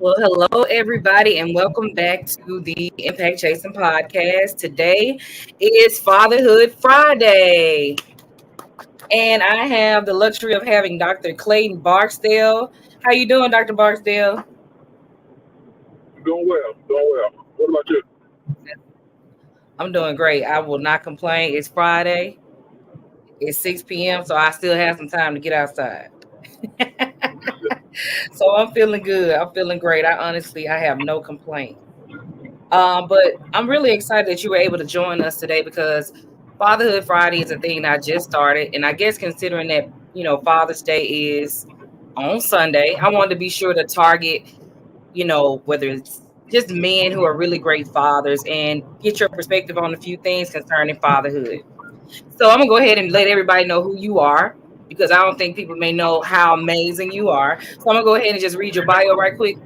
Well, hello, everybody, and welcome back to the Chasin Podcast. Today is Fatherhood Friday, and I have the luxury of having Dr. Clayton Barksdale. How you doing, Dr. Barksdale? Doing well, doing well. What about you? I'm doing great. I will not complain. It's Friday. It's 6 p.m., so I still have some time to get outside. So I'm feeling good. I'm feeling great. I have no complaint. But I'm really excited that you were able to join us today because Fatherhood Friday is a thing that I just started. And I guess considering that, Father's Day is on Sunday, I wanted to be sure to target, whether it's just men who are really great fathers and get your perspective on a few things concerning fatherhood. So I'm going to go ahead and let everybody know who you are because I don't think people may know how amazing you are. So I'm going to go ahead and just read your bio right quick.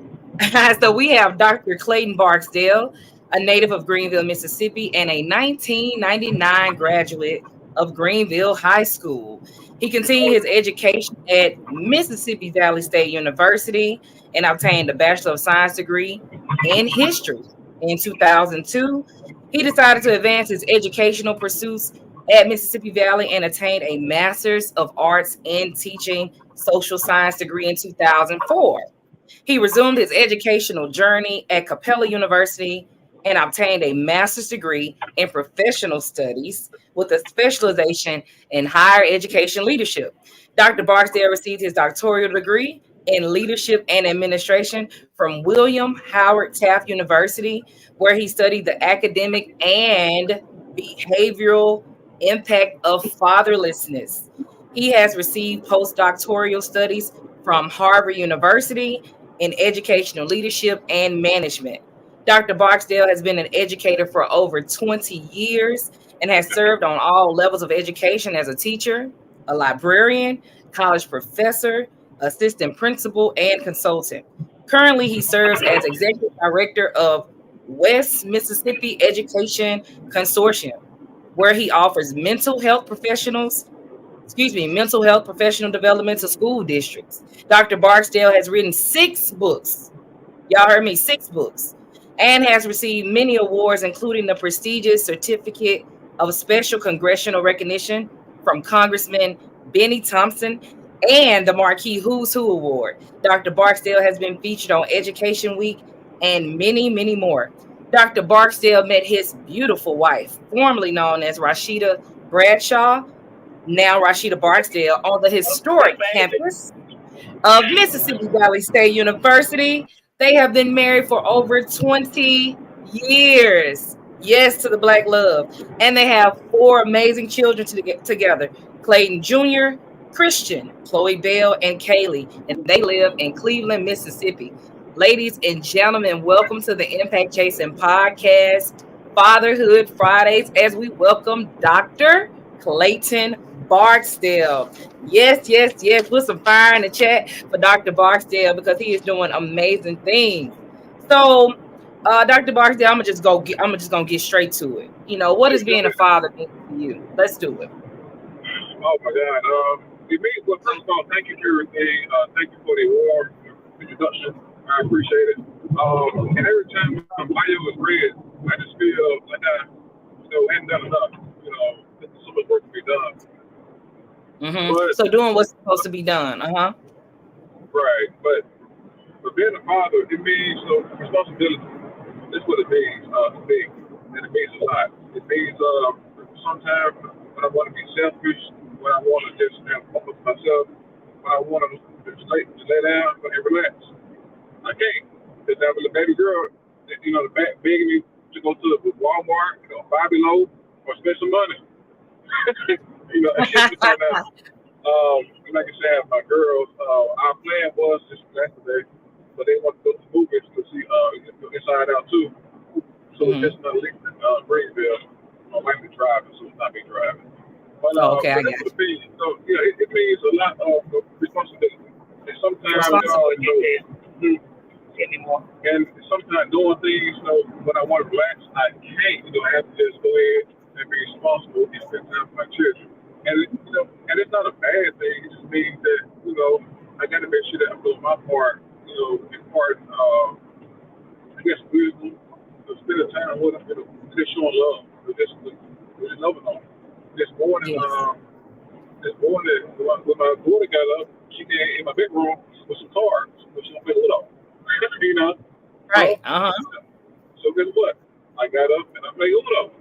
So we have Dr. Clayton Barksdale, a native of Greenville, Mississippi, and a 1999 graduate of Greenville High School. He continued his education at Mississippi Valley State University and obtained a Bachelor of Science degree in history. In 2002, he decided to advance his educational pursuits at Mississippi Valley and attained a Master's of Arts in Teaching Social Science degree in 2004. He resumed his educational journey at Capella University and obtained a master's degree in professional studies with a specialization in higher education leadership. Dr. Barksdale received his doctoral degree in leadership and administration from William Howard Taft University, where he studied the academic and behavioral impact of fatherlessness. He has received postdoctoral studies from Harvard University in educational leadership and management. Dr. Barksdale has been an educator for over 20 years and has served on all levels of education as a teacher, a librarian, college professor, assistant principal, and consultant. Currently, he serves as executive director of West Mississippi Education Consortium, where he offers mental health professional development to school districts. Dr. Barksdale has written 6 books. Y'all heard me, 6 books. And has received many awards, including the prestigious Certificate of Special Congressional Recognition from Congressman Benny Thompson and the Marquis Who's Who Award. Dr. Barksdale has been featured on Education Week and many, many more. Dr. Barksdale met his beautiful wife, formerly known as Rashida Bradshaw, now Rashida Barksdale, on the historic campus of Mississippi Valley State University. They have been married for over 20 years. Yes, to the Black love. And they have 4 amazing children together. Clayton Jr., Christian, Chloe Bell, and Kaylee. And they live in Cleveland, Mississippi. Ladies and gentlemen, welcome to the Impact Chasin Podcast, Fatherhood Fridays, as we welcome Dr. Clayton Barksdale. Yes. Put some fire in the chat for Dr. Barksdale because he is doing amazing things. So, Dr. Barksdale, I'm just gonna get straight to it. What is being a father mean to you? Let's do it. Oh my God. It means what first of all, thank you for everything. Thank you for the warm introduction. I appreciate it. And every time my bio is read, I just feel like I hadn't done enough. There's so much work to be done. Mm-hmm. So doing what's supposed to be done. Right. But being a father, it means responsibility. That's what it means to me. And it means a lot. It means sometimes when I want to be selfish, when I want to just have fun with myself, when I want to just lay down and relax. I can't. Because I was a baby girl, begging me to go to Walmart, buy below, or spend some money. It should be turned out. Like I said, my girls, our plan was just yesterday, but they want to go to the movies to see Inside Out 2. So it's just another link in Greenville. My wife is driving, so it's not me driving. But, okay, but that's what it means. So, it means a lot of responsibility. And sometimes, and sometimes doing things, when I want to relax, I can't. I have to just go ahead and be responsible and spend time with my children. And it's not a bad thing. It just means that I got to make sure that I'm doing my part impart, I guess, wisdom, spend time with them, just showing love, just loving them. This morning, Yes. this morning, when my daughter got up, she did in my bedroom with some cards, which she don't play with them. you know, Right. so, Uh-huh. so guess what? I got up and I played Uno.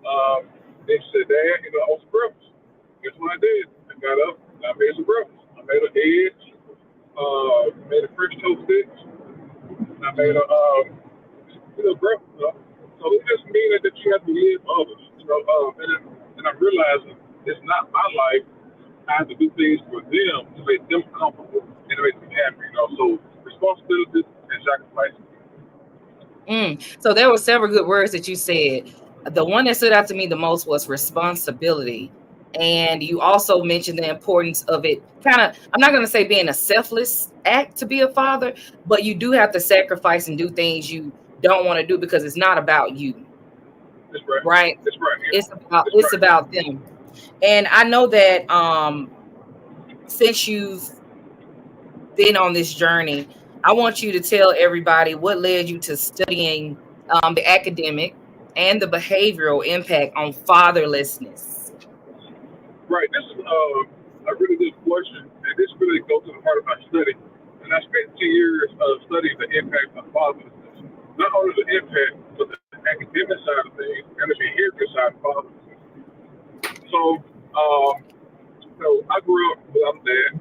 Um, they said, Dad, I want some breakfast. Guess what I did? I got up and I made some breakfast. I made an egg, made a French toast sticks, and I made Mhm. breakfast. So it just means that you have to live others, and I'm realizing it's not my life. I have to do things for them to make them comfortable and to make them happy, So responsibilities and sacrifice. So there were several good words that you said. The one that stood out to me the most was responsibility. And you also mentioned the importance of it. Kind of, I'm not going to say being a selfless act to be a father, but you do have to sacrifice and do things you don't want to do because it's not about you, That's right. right? That's right. Yeah. It's about That's it's right. about them. And I know that since you've been on this journey, I want you to tell everybody what led you to studying the academic and the behavioral impact on fatherlessness. Right. This is a really good question, and this really goes to the heart of my study. And I spent 2 years studying the impact of fatherlessness. Not only the impact, but the academic side of things and the behavior side of fatherlessness. So, I grew up without a dad,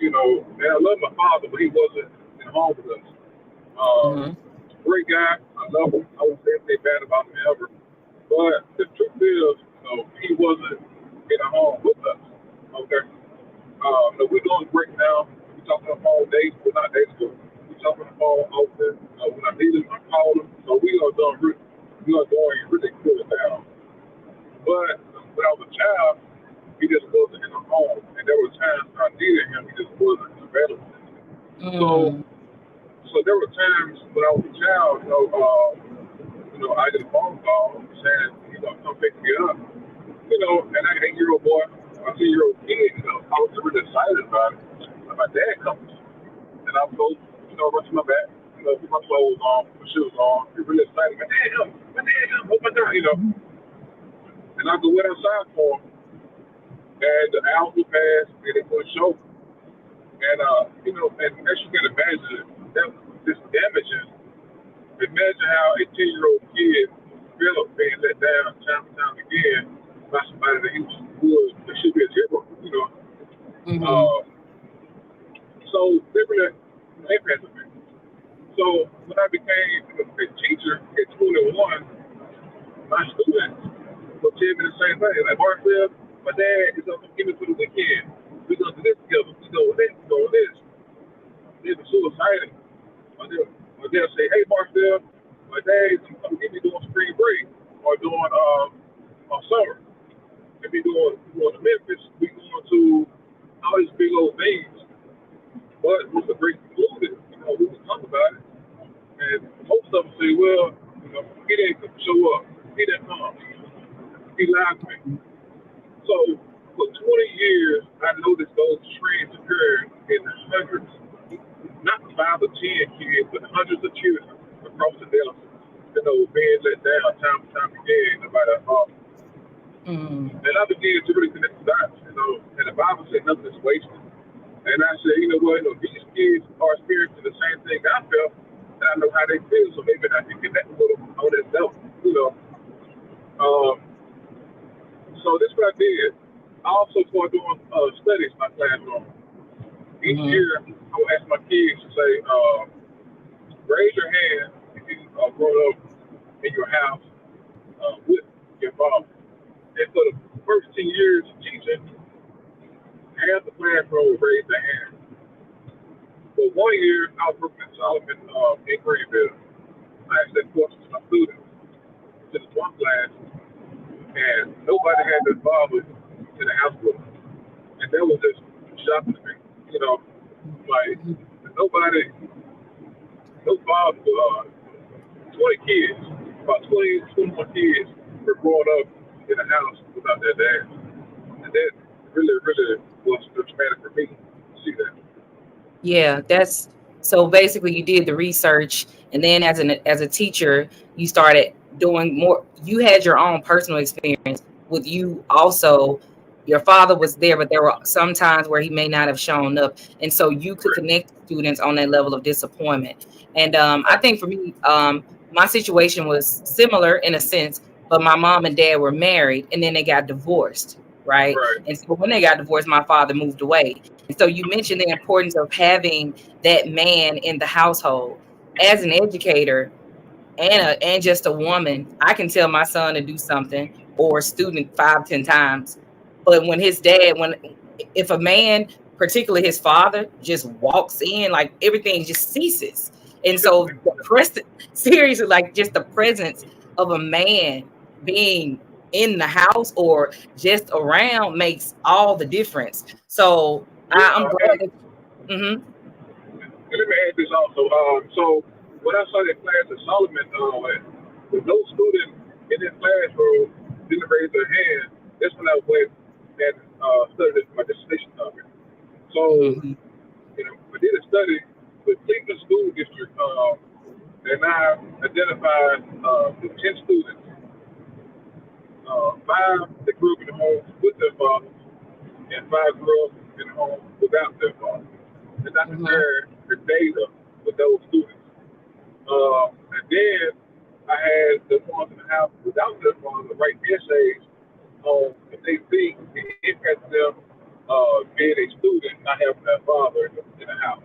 and I love my father, but he wasn't at home with us. Um, Mm-hmm. Great guy. I love him. I won't say anything bad about him ever. But the truth is, he wasn't in a home with us. Okay. We're doing great now. We talk on the phone days, but not days ago. We talk on the phone often. When I need him, I call him. So we are doing really good now. But when I was a child, he just wasn't in the home, and there were times when I needed him, he just wasn't available. So, Mm, so there were times when I was a child, I get a phone call saying, come pick me up, and I 8-year-old boy, a 10-year-old kid, I was really excited about it. And my dad comes, and I'm go, rush my back, put my clothes on, put my shoes on, be really excited. My dad come, oh my God, and I go wait outside for him, and the hours would pass, and it wouldn't show. And as you can imagine, that just damaging. Imagine how a 10-year-old kid felt being let down time and time again by somebody that he that should be a hero. mm-hmm. Uh, so they really impacted me. So when I became a teacher at 21, my students would tell me the same thing. Like, Barksdale, my dad is going to give me for the weekend. We're going to do this together. We go with this, we go with this. They were so excited. They'll say, hey, Barksdale, my dad is going to give me doing spring break or doing summer. If we going to Memphis, we going to all these big old things. But with the break included, we can talk about it. And most of them say, well, he didn't show up. He didn't come. He lied to me. So for 20 years, I noticed those trends occur in hundreds, not 5 or 10 kids, but hundreds of children across the Delta. Being let down time and time again about a Mm, and I began to really connect the dots, and the Bible said nothing is wasted. And I said, what, these kids are experiencing the same thing I felt, and I know how they feel, so maybe I can connect with them on that level. Um, so this is what I did. I also started doing studies in my classroom. Each mm-hmm. year, I would ask my kids to say, raise your hand if you grown up in your house with your father. And for the first 10 years of teaching, half the classroom raised their hand. But one year, I was working in Solomon in Greenville. I asked that question to my students, to this one class, and nobody had their father in the house with them. And that was just shocking to me. Like, nobody, no father, 20 kids, about 20, 21 kids were growing up in a house without their dad. And that really, really was traumatic for me to see that. Yeah, So basically, you did the research, and then as a teacher, you started doing more. You had your own personal experience with you also. Your father was there, but there were some times where he may not have shown up, and so you could Correct. connect students on that level of disappointment. And I Right. think for me, my situation was similar in a sense, but my mom and dad were married, and then they got divorced, right? Right. And so when they got divorced, my father moved away. And so you mentioned the importance of having that man in the household. As an educator and just a woman, I can tell my son to do something or a student 5, 10 times. But when his dad, when if a man, particularly his father, just walks in, like everything just ceases. And so the present, seriously, like just the presence of a man being in the house or just around makes all the difference. So I'm glad And that. Mhm. let me add this also. So when I started class at Solomon, with no student in this classroom didn't raise their hand, that's when I went and studied my dissertation topic. So, Mhm. I did a study with Cleveland School District, and I identified the 10 students, five that grew up in the home with their fathers, and five grew up in the home without their father. And I Mhm. compared the data with those students. And then I had the ones in the house without their father write essays on if they think it impacts them being a student, not having their father in the house.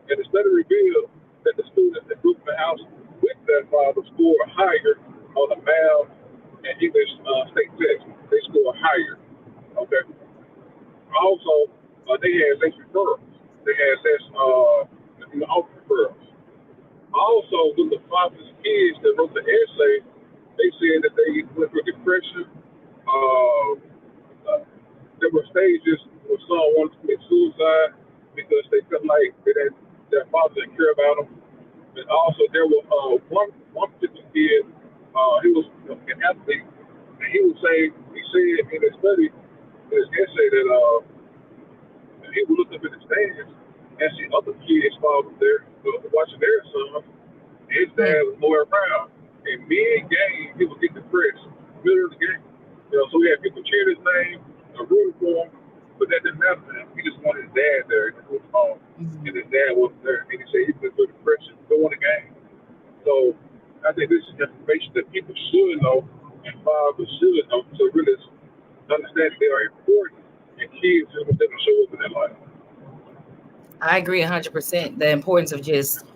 And the study revealed that the students that grew up in the house with their father score higher on the math and English state test. They score higher. Okay. Also, they had less referrals. They had less, off referrals. Also, with the father's kids that wrote the essay, they said that they went through depression. Uh, there were stages where some wanted to commit suicide because they felt like their father didn't care about them. And also, there was one particular kid. He was an athlete, and he said in his study, in his essay that he would look up in the stands and see other kids fathers there watching their sons. His dad was more around. And mid-game, he would get depressed, middle of the game. So we had people cheering his name, rooting for him, but that didn't matter to him. He just wanted his dad there in the room home, and Mhm. his dad wasn't there. And he said he went through depression, don't want the game. So I think this is information that people should know and fathers should know to really understand they are important and kids who will show up in their life. I agree 100%. The importance of just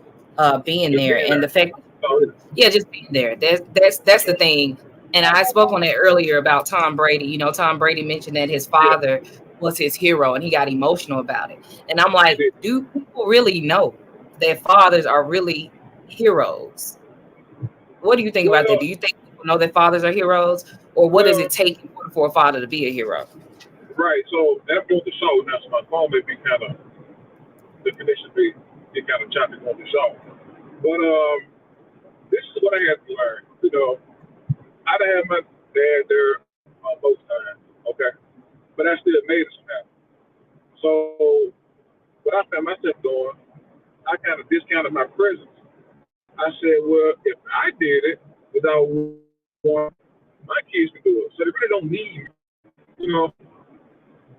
being Just there, being and the there. fact, So, yeah, just being there. That's the thing. And I spoke on that earlier about Tom Brady. Tom Brady mentioned that his yeah, father was his hero, and he got emotional about it. And I'm like, it, do people really know that fathers are really heroes? What do you think about that? well, Do you think people know that fathers are heroes, or what does well, it take in order for a father to be a hero? right. So that goes to show. Now, so my phone may be kind of the connection be kind of choppy on the show, but this is what I had to learn. I done had my dad there on both times, okay, but I still made it somehow. So what I found myself doing, I kind of discounted my presence. I said, well, if I did it without one, my kids can do it. So they really don't need me.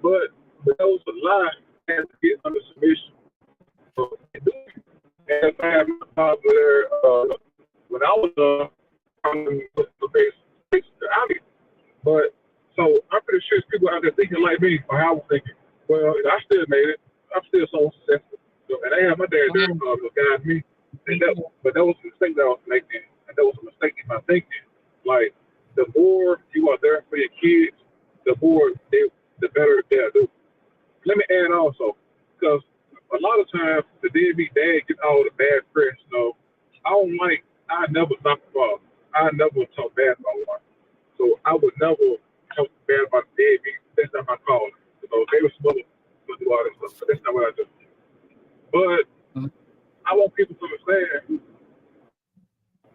But that was a lie. I had to get under submission. So they do it. And if I had my father there when I was probably the base out here. But so I'm pretty sure there's people out there thinking like me, or how I was thinking. Well, I still made it. I'm still so successful. And I had my dad there Mhm. to guide me. But that was a mistake that I was making. And that was a mistake in my thinking. Like, the more you are there for your kids, the better they'll do. Let me add also, because a lot of times the deadbeat dad gets all the bad press. I never knock the father. I never talk bad about one. So I would never talk bad about the deadbeat. That's not my calling. They were supposed to do all that stuff, but that's not what I do. But I want people to understand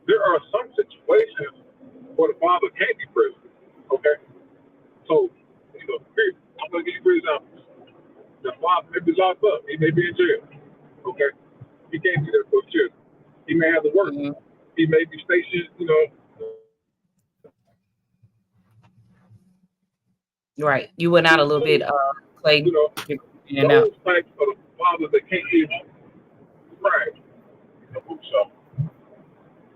there are some situations where the father can't be present. Okay? So, I'm going to give you 3 examples. The father may be locked up. He may be in jail. Okay? He can't be there for his children. He may have to work. Mm-hmm. He may be stationed, Right. You went out a little bit, you Clayton. know, You're in and those out. types of fathers that can't even right. So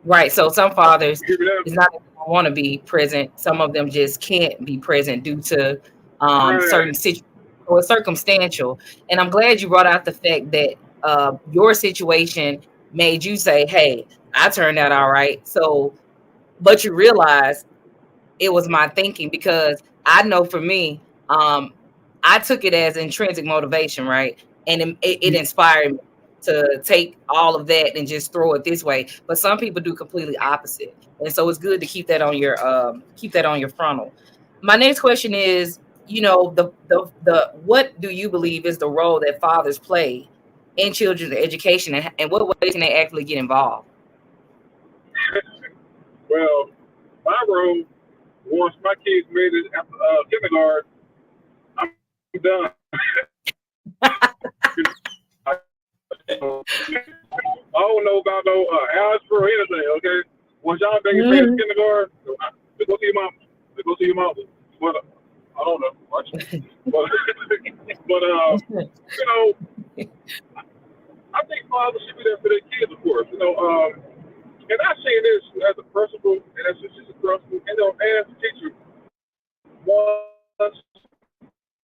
Right. So some you fathers, hear me there? it's not that they don't want to be present. Some of them just can't be present due to certain Right. situations or circumstantial. And I'm glad you brought out the fact that your situation made you say, "Hey, I turned out all right." So, but you realize it was my thinking because I know for me, I took it as intrinsic motivation, right? And it inspired me to take all of that and just throw it this way. But some people do completely opposite, and so it's good to keep that on your frontal. My next question is, the what do you believe is the role that fathers play in children's education, and what ways can they actually get involved? Well, my role, once my kids made it after kindergarten, I'm done. I don't know about no algebra or anything. Okay, once y'all make it past Mhm. kindergarten, they go see your mom. They go see your mom. But I don't know. Watch. But but I think fathers should be there for their kids, of course. And I say this as a principal and as a assistant principal, as a teacher, once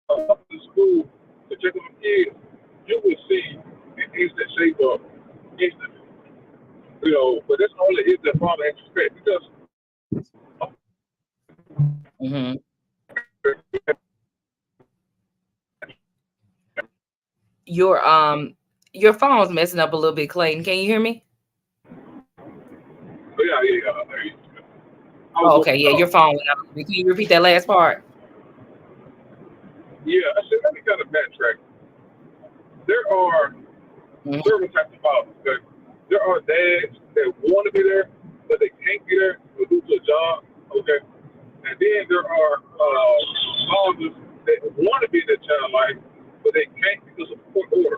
up to school to check on the kids, you will see an instant shape up instantly. But that's only if the father expect because Mhm. Your your phone's messing up a little bit, Clayton. Can you hear me? I was Oh, supposed okay. to Yeah, your talk. phone went out. Can you repeat that last part? Yeah, I said let me kind of backtrack. There are Mhm. certain types of fathers. Okay? There are dads that want to be there, but they can't be there due to a job. Okay, and then there are fathers that want to be in their child life, but they can't because of court order.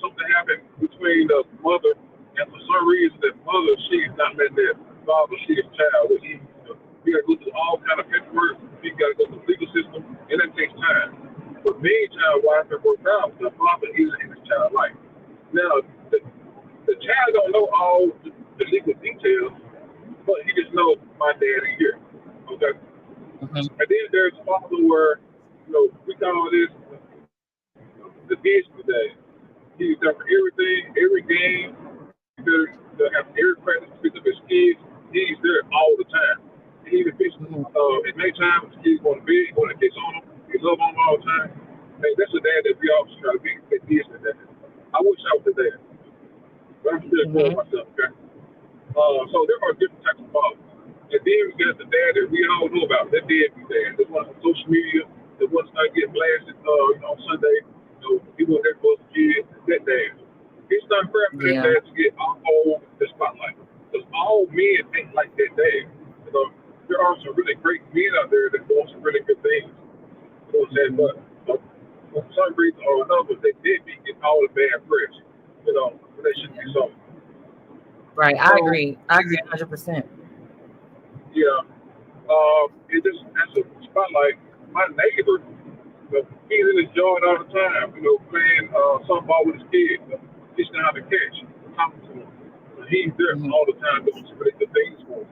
Something happened between the mother, and for some reason, the mother she's not letting that father see his child. He got to go through all kind of paperwork. He got to go through the legal system, and that takes time. But meantime, why it worked out? The father is in his child life. Now, the child don't know all the legal details, but he just knows my dad is here. Okay. Mhm. And then there's a father where, we call this the Disney day. He's there for everything, every game. He's there to have every practice to pick up his kids. He's there all the time. He even fix Mhm. at night time, his kids going to bed, going to kiss on them. He love on them all the time. Hey, that's a dad that we all should try to be at Disney day. I wish I was the dad, but I'm still growing Mhm. myself, okay? So there are different types of fathers. And then we got the dad that we all know about, that deadbeat dad. The one on social media, the one that get blasted on Sunday. He wasn't there for his kids, that dad. It's not fair for that Yeah. dad to get all the spotlight. Because all men ain't like that dad. There are some really great men out there that do some really good things. You know what I'm saying? Mhm. But for some reason or another, they did be getting all the bad press. When they shouldn't be so. Right. I So, agree. I agree 100%. yeah. It just has a spotlight. My neighbor, he's in his yard all the time, playing softball with his kids, teaching them how to catch, talking to him. He's there Mhm. all the time doing some really good things for him.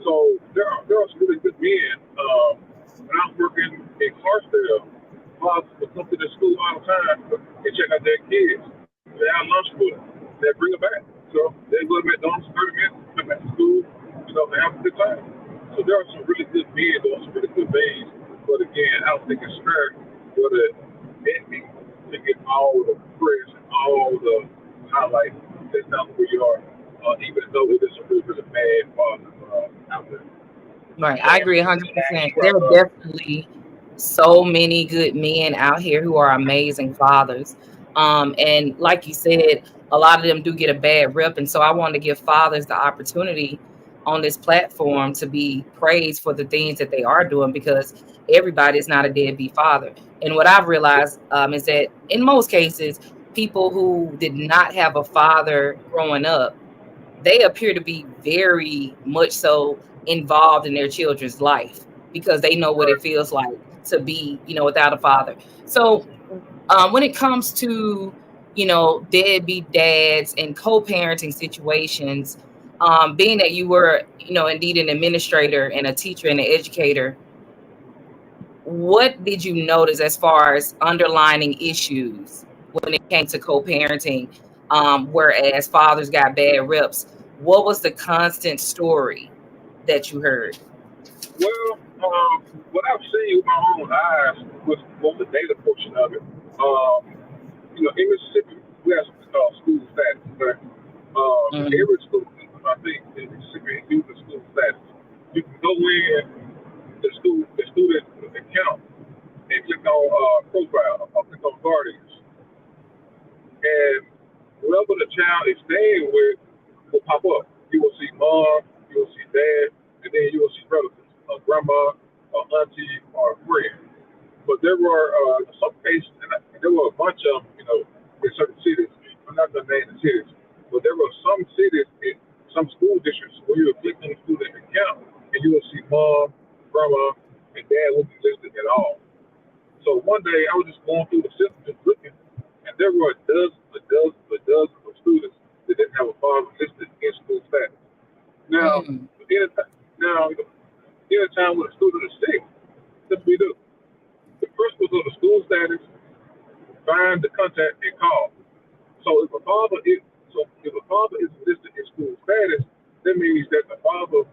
So there are some really good men. When I was working in Barksdale, fathers would come to the school all the time and check out their kids. They have lunch with them. They bring them back. So they go to McDonald's 30 minutes, come back to school, they have a good time. So there are some really good men doing some really good things. But again, I don't think it's fair for the enemy to get all the press and all the highlights. That's not who you are. Even though it is a really, really bad father out there. Right. So I agree 100%. that's where There I'm are definitely so many good men out here who are amazing fathers. And like you said, a lot of them do get a bad rep. And so I want to give fathers the opportunity on this platform to be praised for the things that they are doing because everybody is not a deadbeat father. And what I've realized is that in most cases, people who did not have a father growing up, they appear to be very much so involved in their children's life because they know what it Right. feels like to be, without a father. So, when it comes to, deadbeat dads and co-parenting situations, being that you were, indeed an administrator and a teacher and an educator, what did you notice as far as underlining issues when it came to co-parenting? Whereas fathers got bad reps, what was the constant story that you heard? Well, what I've seen with my own eyes was the data portion of it. In Mississippi, we have something called school status. Okay? Mm-hmm. Every school, I think, in Mississippi, uses school status. You can go in the student account and click on profile or click on guardians, and whoever the child is staying with will pop up. You will see mom, you will see dad, and then you will see relatives, a grandma, a auntie, or a friend. But there were some cases, and there were a bunch of them, in certain cities. I'm not going to name the cities, but there were some cities in some school districts where you would click on the student account and you will see mom, grandma, and dad wouldn't be listed at all. So one day I was just going through the system, just looking, and there were a dozen of students that didn't have a father listed in school status. Now, Mm. anytime when a student is sick, that's what we do. The principals of the school status find the contact and call. So if a father is listed in school status, that means that the father,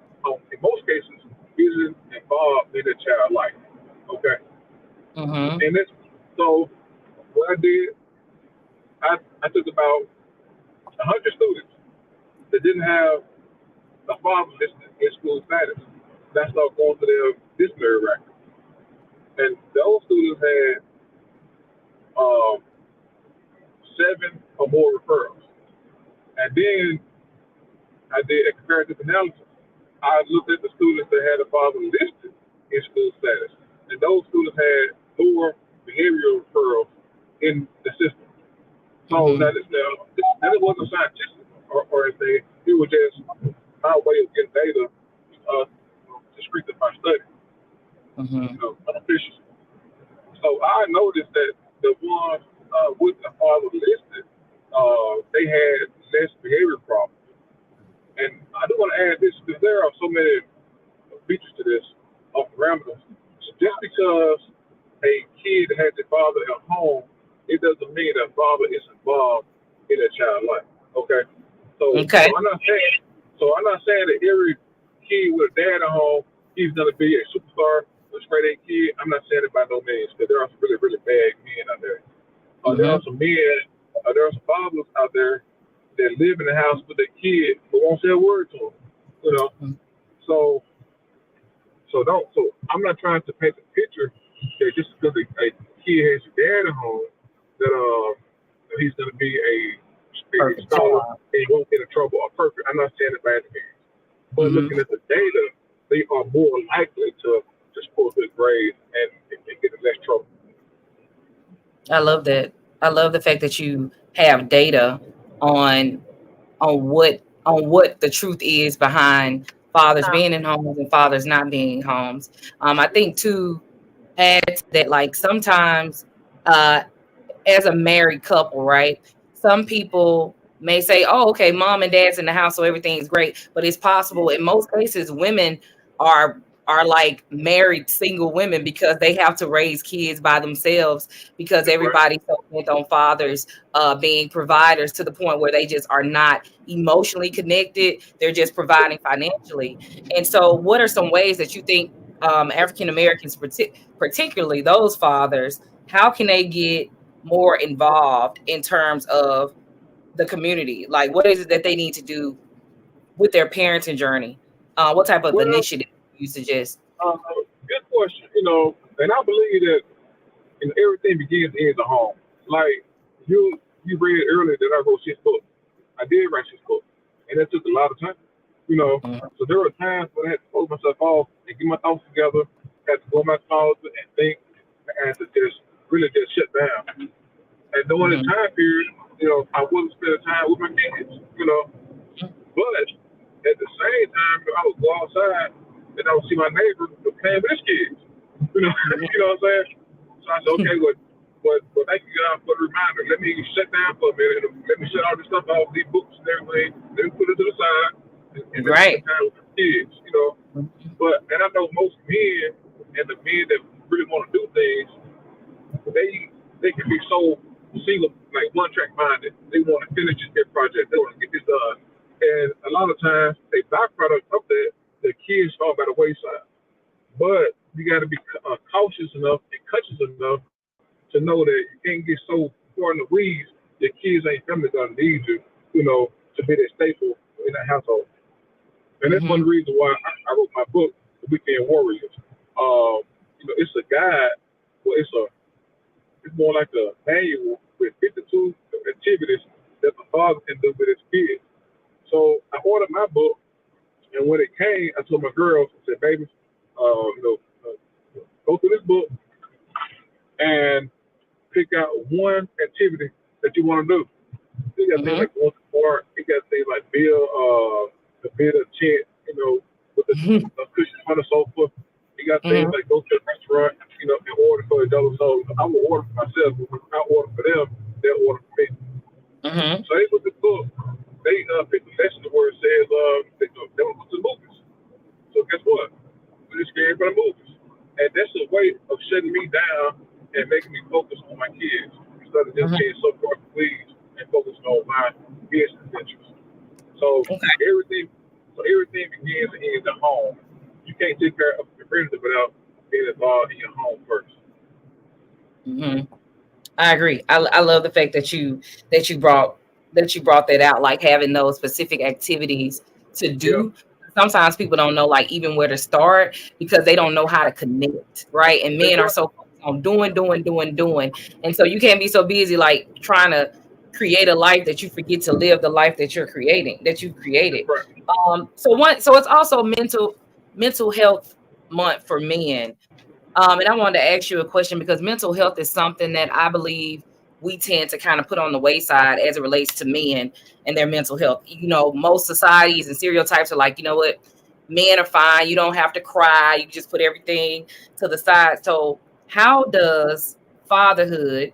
in most cases, isn't involved in the child life. Okay, Mm-hmm. and so what I did, I took about 100 students that didn't have a father listed in school status. And I started going to their disciplinary record, and those students had um, 7 or more referrals. And then I did a comparative analysis. I looked at the students that had a father listed in school status, and those students had 4 behavioral referrals in the system. So Mm-hmm. that it wasn't scientific or anything. It was just my way of getting data to strengthen my study, Mm-hmm. unofficial. So I noticed that the ones with the father listed, they had less behavior problems. And I do want to add this because there are so many features to this of parameters. So just because a kid has a father at home, it doesn't mean that father is involved in that child's life. Okay, so Okay. I'm not saying that every kid with a dad at home he's gonna be a superstar, a straight A kid. I'm not saying it by no means because there are some really really bad men out there. There Mm-hmm. are some men, there are some fathers out there that live in the house with their kid but won't say a word to them. You know, so so I'm not trying to paint the picture that just because a kid has a dad at home that that he's going to be a Perfect scholar job. and he won't get in trouble or perfect. I'm not saying it by any means, but Mm-hmm. looking at the data, they are more likely to score good grades and get in less trouble. I love that. I love the fact that you have data on on what the truth is behind fathers being in homes and fathers not being in homes. I think too, add to that, like sometimes uh as a married couple, right? Some people may say, "Oh, okay, mom and dad's in the house, so everything's great." But it's possible in most cases, women are like married single women because they have to raise kids by themselves because That's right. everybody's so bent on fathers being providers to the point where they just are not emotionally connected. They're just providing financially. And so, what are some ways that you think African Americans, particularly those fathers, how can they get more involved in terms of the community? Like, what is it that they need to do with their parenting journey? What type of Well, initiative do you suggest? good question. And I believe that everything begins and ends at home. Like you read earlier that I wrote 6 books. I did write 6 books, and that took a lot of time. You know, Mhm. so there were times when I had to close myself off and get my thoughts together. Had to go in my closet and think. I had to just really just shut down. And during this Mm-hmm. time period, I wasn't spending time with my kids. But at the same time, I would go outside and I would see my neighbor playing with his kids. Mm-hmm. You know what I'm saying? So I said, okay, but thank you guys for the reminder. Let me shut down for a minute. Let me shut all this stuff off, these books and everything. Let me put it to the side and let me spend Right. time with the kids. And I know most men and the men that really want to do things, they can be so single, like one track minded. They want to finish their project. They want to get this done. And a lot of times, a byproduct of that, the kids fall by the wayside. But you got to be cautious enough and conscious enough to know that you can't get so far in the weeds. Your kids ain't family gonna need you, to be that staple in that household. And that's one Mm-hmm. of the reasons why I wrote my book, The Weekend Warriors. It's a guide. Well, it's more like a manual with 52 activities that the father can do with his kids. So I ordered my book, and when it came, I told my girls, I said, baby, go through this book and pick out one activity that you want to do. You got things Mm-hmm. like going to the park. You got things like build a tent, with a cushion on the sofa. You got things Mm-hmm. like go to a restaurant, and order for a double. So I will order for myself. But when I order for them, they'll order for me. Mm-hmm. So they look at the book. They pick the lesson where it says they want to go to the movies. So guess what? We just scared for the movies. And that's a way of shutting me down and making me focus on my kids instead of just Mm-hmm. being so far pleased and focused on my business interests. So Okay. everything everything begins and ends at home. You can't take care of your friends without being involved in your home first. Mm-hmm. I agree. I love the fact that you brought that you brought that out, like having those specific activities to Yeah, do. Sometimes people don't know like even where to start because they don't know how to connect, right? And that's men are right. so focused on doing. And so you can't be so busy like trying to create a life that you forget to live the life that you're creating, that you That's created. right. So it's also mental health month for men. And I wanted to ask you a question because mental health is something that I believe we tend to kind of put on the wayside as it relates to men and their mental health. Most societies and stereotypes are like, you know what, men are fine. You don't have to cry. You just put everything to the side. So, how does fatherhood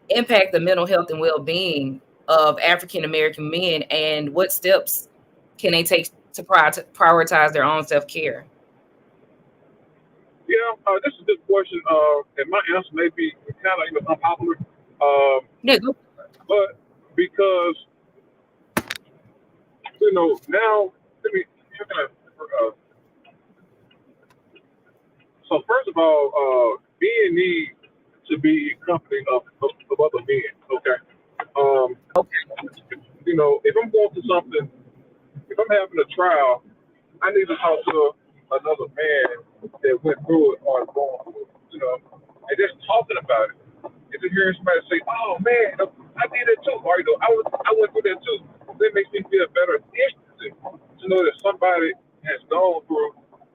impact the mental health and well being of African American men? And what steps can they take to prioritize their own self care? Yeah, this is a good question. And my answer may be kind of unpopular, um, Yeah. but because now let me. How can I, so first of all, men need to be company of other men. Okay. Um, if I'm going through something, if I'm having a trial, I need to talk to another man that went through it or is going through it. And just talking about it. And just hearing somebody say, "Oh man, I did it too," or I went through that too. That makes me feel better instantly to know that somebody has gone through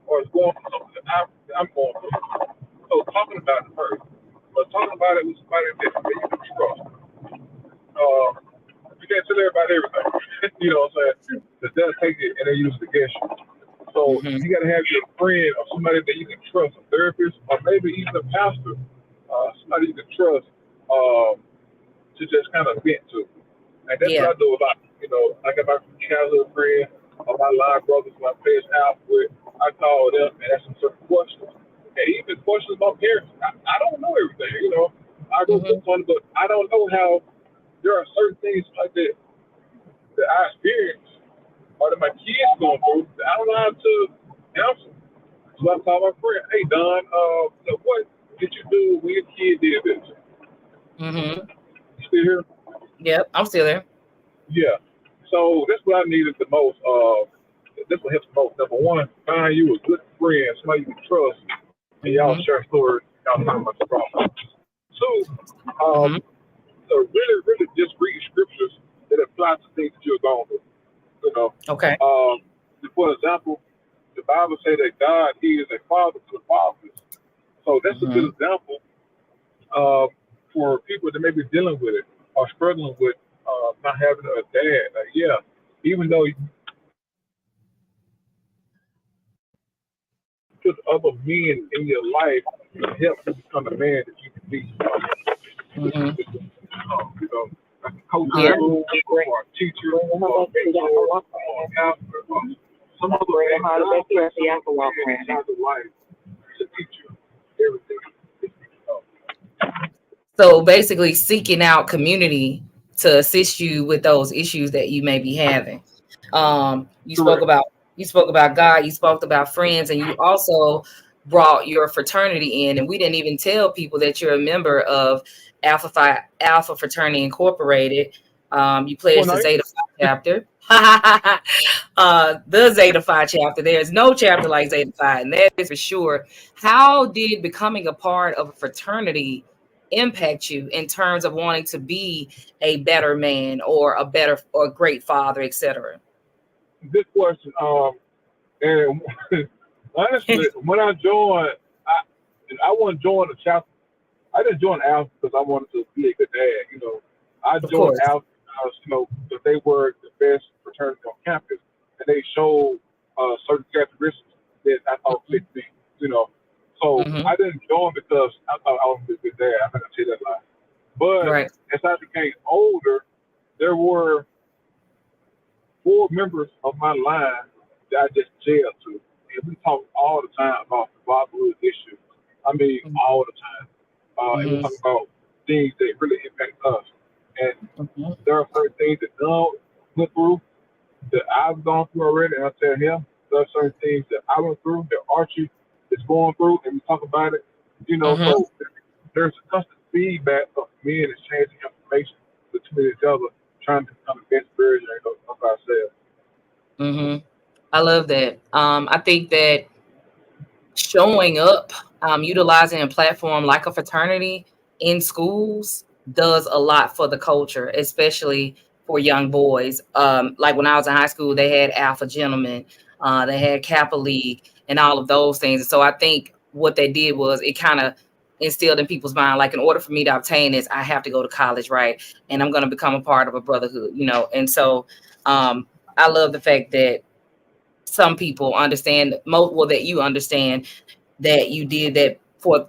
or is going through something that I'm going through. So talking about it first, but talking about it with somebody that you can trust. Uh, you can't tell everybody everything. You know what I'm saying? Because they'll take it and they use it against you. So Mm-hmm. you got to have your friend or somebody that you can trust, a therapist, or maybe even a pastor, somebody you can trust to just kind of vent to. And that's Yeah. what I do a lot. I got my childhood friends or my line brothers who I play out with. I call them and ask them certain questions. And even questions about parents. I don't know everything. I go Mm-hmm. look on it, but I don't know how there are certain things like that I experience or that my kids going through that I don't know how to answer. So I call my friend, hey Don, what did you do when your kid did this? Mm-hmm. You still here? Yep, I'm still there. Yeah. So that's what I needed the most. That's what helps the most. Number one, find you a good friend, somebody you can trust, and y'all Mm-hmm. share stories, y'all talk about the problem. Two, Mm-hmm. so really, really just read scriptures that apply to things that you're going through. You know, Okay. um, for example, the Bible say that God He is a father to the fatherless. So that's a Mm-hmm. good example. Uh, for people that may be dealing with it or struggling with not having a dad. Like, yeah, even though you put other men in your life to help you become the man that you can be. Mm-hmm. You know, like a coach in Yeah. school or a teacher or a mentor or a counselor or some other man out of life to teach you everything. So basically seeking out community to assist you with those issues that you may be having. You spoke Correct. about God, you spoke about friends, and you also brought your fraternity in. And we didn't even tell people that you're a member of Alpha Fraternity Incorporated. You Well, pledged the night. Zeta Phi chapter. The Zeta Phi chapter. There is no chapter like Zeta Phi, and that is for sure. How did becoming a part of a fraternity impact you in terms of wanting to be a better man or a better or great father, etc.? Good question. And honestly, when I joined, I wasn't join the chapter. I didn't join Alpha because I wanted to be a good dad. I Of joined course. Alpha because that they were the best fraternity on campus, and they showed certain characteristics that I thought fit me. You know, so Mm-hmm. I didn't join because I thought I was a good dad. I'm not gonna say that lie. But Right. as I became older, there were four members of my line that I just jailed to. And we talk all the time about the fatherhood issues. I mean, all the time. And we Mm-hmm. talk about things that really impact us. And Mm-hmm. there are certain things that Don went through that I've gone through already, and I tell him there are certain things that I went through that Archie is going through, and we talk about it. Mm-hmm. So there's a constant feedback of men exchanging information between each other, trying to become the best version of ourselves. Mm-hmm. I love that. I think that showing up, utilizing a platform like a fraternity in schools does a lot for the culture, especially for young boys. Like when I was in high school, they had Alpha Gentlemen, they had Kappa League, and all of those things. And so I think what they did was it kind of instilled in people's mind, like in order for me to obtain this, I have to go to college, right? And I'm going to become a part of a brotherhood, And so I love the fact that some people understand well that you understand that you did that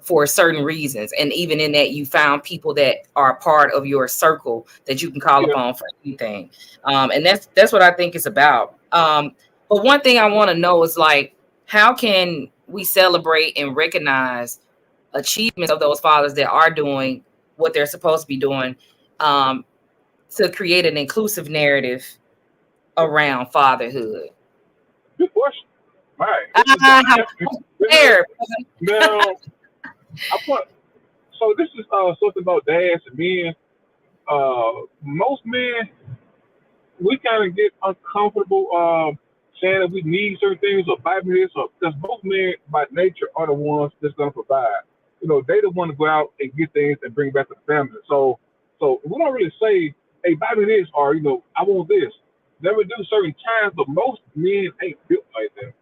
for certain reasons, and even in that you found people that are a part of your circle that you can call Yeah. upon for anything. And that's what I think it's about. But one thing I want to know is, like, how can we celebrate and recognize achievements of those fathers that are doing what they're supposed to be doing, um, to create an inclusive narrative around fatherhood? Good question. Right. This is Ah, now, there. now I put so this is something about dads and men. Most men we kind of get uncomfortable saying that we need certain things or buy me this or because most men by nature are the ones that's gonna provide. They the one to go out and get things and bring it back to the family. So we don't really say, hey, buy me this or I want this. Never do certain times, but most men ain't built like that.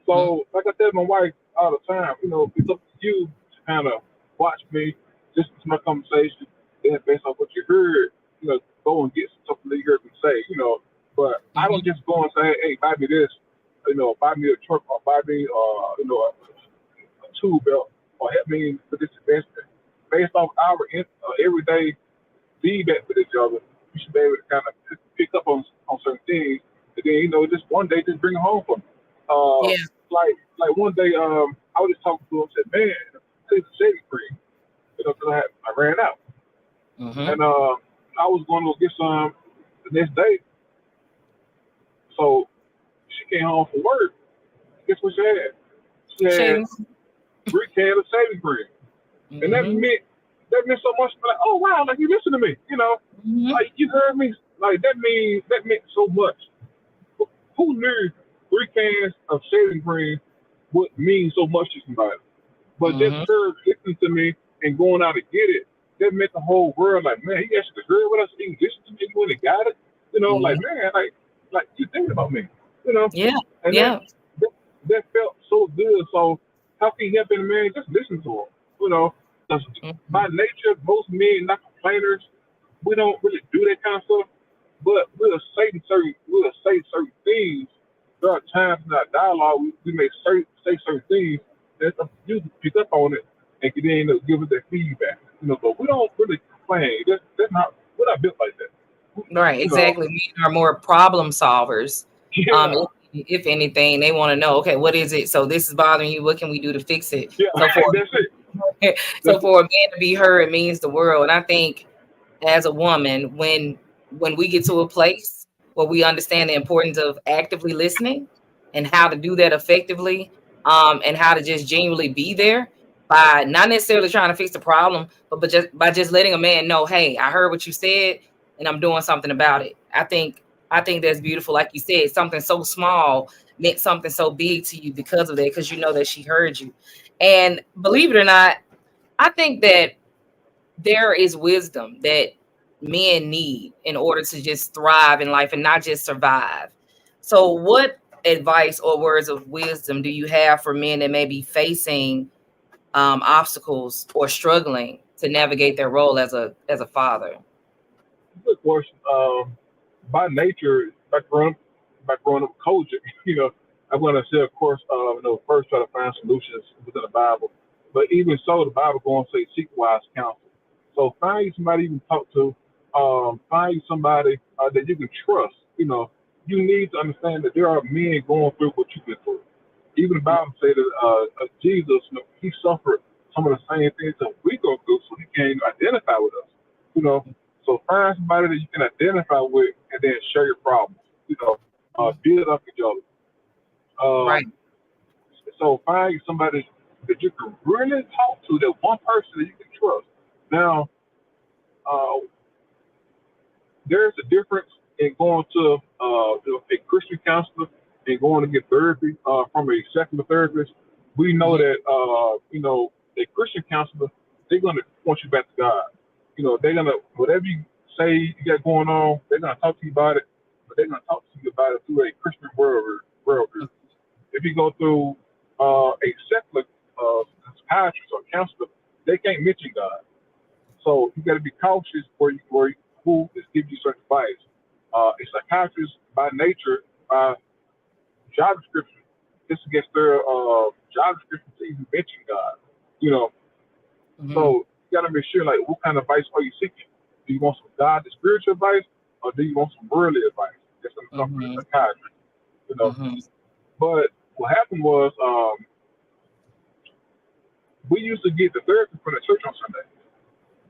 So like I tell my wife all the time, it's up to you to kind of watch me, listen to my conversation, then based on what you heard, go and get something that you heard me say. But I don't Mhm. just go and say, hey, buy me this, buy me a truck or buy me, a tool belt or help me with this investment. Based off our everyday feedback with each other, you should be able to kind of pick up on certain things. And then, just one day, just bring it home for me. Yeah. Like one day, I was just talking to him, said, man, I need some shaving cream, because I ran out. Mm-hmm. And I was going to go get some the next day. So she came home from work. Guess what she had? She had Shaving. 3 cans of shaving cream. And Mm-hmm. that meant so much. Like, oh wow, like you listen to me, Mm-hmm. like you heard me. Like that meant so much. Who knew 3 cans of shaving cream would mean so much to somebody? But just Mm-hmm. her listening to me and going out to get it, that meant the whole world. Like, man, he actually heard what I said. He listened to me when he got it. Like, Mm-hmm. man, like you thinking about me, you know. Yeah. And Yeah. that, that felt so good. So how can you help any man? Just listen to him. Because by Mhm. nature, most men not complainers. We don't really do that kind of stuff. But we'll say certain things. There are times in our dialogue we may say certain things that you can pick up on it and can then give us that feedback. But we don't really complain. That's not we're not built like that. Right, You know, exactly. Men are more problem solvers. yeah, If anything, they want to know, okay, what is it? So this is bothering you. What can we do to fix it? yeah. So for That's it. so That's it. for a man to be heard means the world. And I think as a woman, when we get to a place where we understand the importance of actively listening and how to do that effectively, and how to just genuinely be there by not necessarily trying to fix the problem, but just letting a man know, hey, I heard what you said and I'm doing something about it. I think that's beautiful. Like you said, something so small meant something so big to you because of that, because you know that she heard you. And believe it or not, I think that there is wisdom that men need in order to just thrive in life and not just survive. So, what advice or words of wisdom do you have for men that may be facing obstacles or struggling to navigate their role as a father? Good question. By nature, by growing up culture, I'm going to say, of course, first try to find solutions within the Bible. But even so, the Bible going to say seek wise counsel. So find you somebody you can talk to. Find you somebody that you can trust. You need to understand that there are men going through what you've been through. Even the Bible said that Jesus, he suffered some of the same things that we go through, so he can identify with us. You know, so find somebody that you can identify with, and then share your problems. Build up each other. Right. Um, so find somebody that you can really talk to, that one person that you can trust. Now, uh, there's a difference in going to a Christian counselor and going to get therapy from a secular therapist. We know Mhm. that a Christian counselor, they're gonna point you back to God. They're gonna whatever you say you got going on, they're gonna talk to you about it, but they're gonna talk to you about it through a Christian worldview. If you go through a secular psychiatrist or counselor, they can't mention God. So you got to be cautious who is giving you such advice. A psychiatrist, by nature, by job description, it's against their job description to even mention God. You know, Mhm. so you got to make sure, like, what kind of advice are you seeking? Do you want some God, the spiritual advice, or do you want some worldly advice? That's going to come from the Mhm. psychiatrist. You know, Mhm. but what happened was we used to get the therapy from the church on Sunday.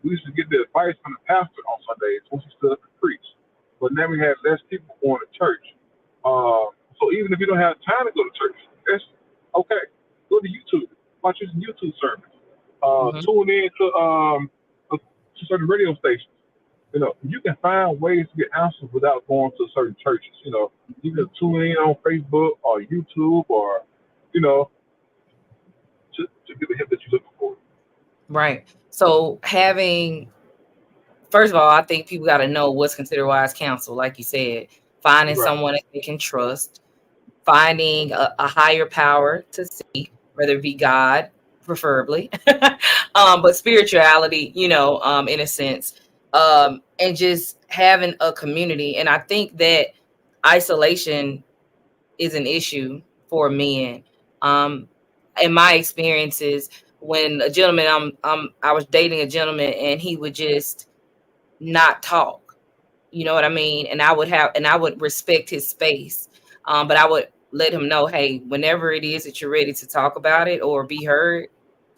We used to get the advice from the pastor on Sundays once he stood up and preached. But now we have less people going to church. So even if you don't have time to go to church, that's okay. Go to YouTube. Watch some YouTube sermons. Mhm. Tune in to certain radio stations. You can find ways to get answers without going to certain churches. You can tune in on Facebook or YouTube or, you know, to get the help that you're looking for. Right. So having first of all, I think people got to know what's considered wise counsel. Like you said, finding Right. someone that they can trust, finding a higher power to seek, whether it be God, preferably, but spirituality, in a sense, and just having a community. And I think that isolation is an issue for men. Um, in my experiences, when a gentleman, I was dating a gentleman, and he would just not talk. You know what I mean? And I would respect his space. But I would let him know, hey, whenever it is that you're ready to talk about it or be heard,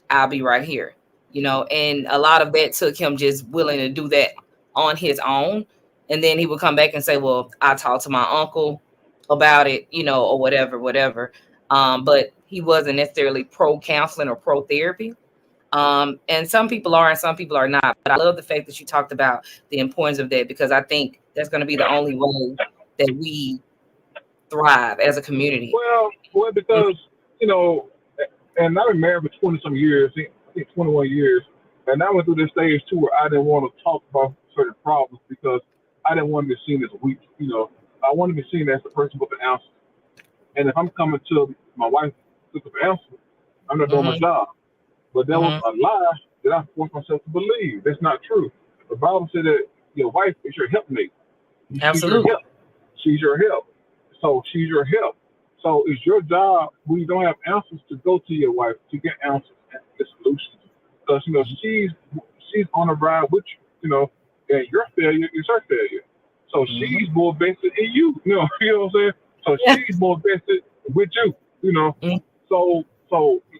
I'll be right here. And a lot of that took him just willing to do that on his own. And then he would come back and say, well, I talked to my uncle about it, or whatever. But he wasn't necessarily pro counseling or pro therapy. And some people are and some people are not. But I love the fact that you talked about the importance of that, because I think that's going to be the only way that we thrive as a community. Well, because you know, and I've been married for 20 some years, I think 21 years, and I went through this stage too where I didn't want to talk about certain problems because I didn't want to be seen as weak. I want to be seen as the person with an answer. And if I'm coming to my wife with an answer, I'm not doing my Mm-hmm, job. But there was mm-hmm, a lie that I force myself to believe. That's not true. The Bible said that your wife is your helpmate. She's your Absolutely. help. She's your help. So she's your help. So it's your job when you don't have answers to go to your wife to get answers and get solutions. Because she's on a ride with you, and your failure is her failure. So Mm-hmm. she's more invested in you. You know what I'm saying? So Yeah. she's more invested with you. Mm-hmm. So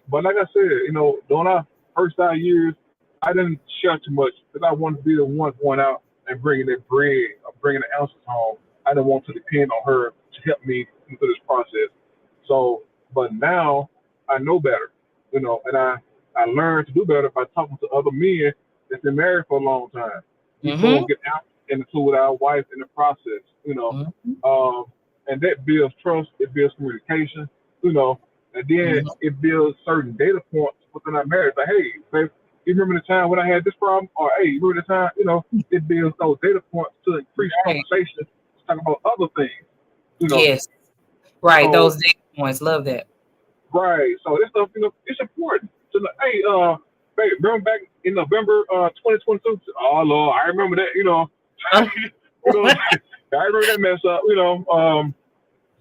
but like I said, during our first 5 years, I didn't share too much because I wanted to be the one going out and bringing that bread or bringing the ounces home. I didn't want to depend on her to help me through this process. So, but now I know better, and I learned to do better by talking to other men that's been married for a long time. We go and Mm-hmm. get out and include our wife in the process. Mm-hmm. Um, and that builds trust, it builds communication, you know, and then Mm-hmm. it builds certain data points within our marriage. Like, hey, babe, you remember the time when I had this problem? Or hey, you remember the time, it builds those data points to increase Right. conversation to talk about other things. Yes. Right. So Those data points. Love that. right. So this stuff, it's important. So hey, babe, remember back in November 2022? Oh Lord, I remember that, Huh? you know, I remember that mess up.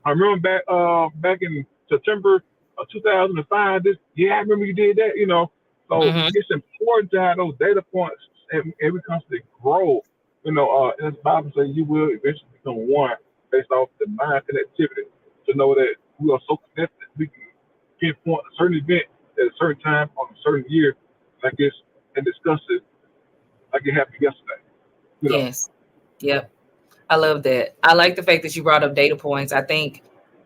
I remember back in September of 2005. I remember you did that. So Mm-hmm. it's important to have those data points and we constantly grow. As the Bible says, you will eventually become one based off the mind connectivity. To know that we are so connected, we can pinpoint a certain event at a certain time on a certain year, like this, and discuss it like it happened yesterday. You know. Yes. Yep. I love that. I like the fact that you brought up data points. I think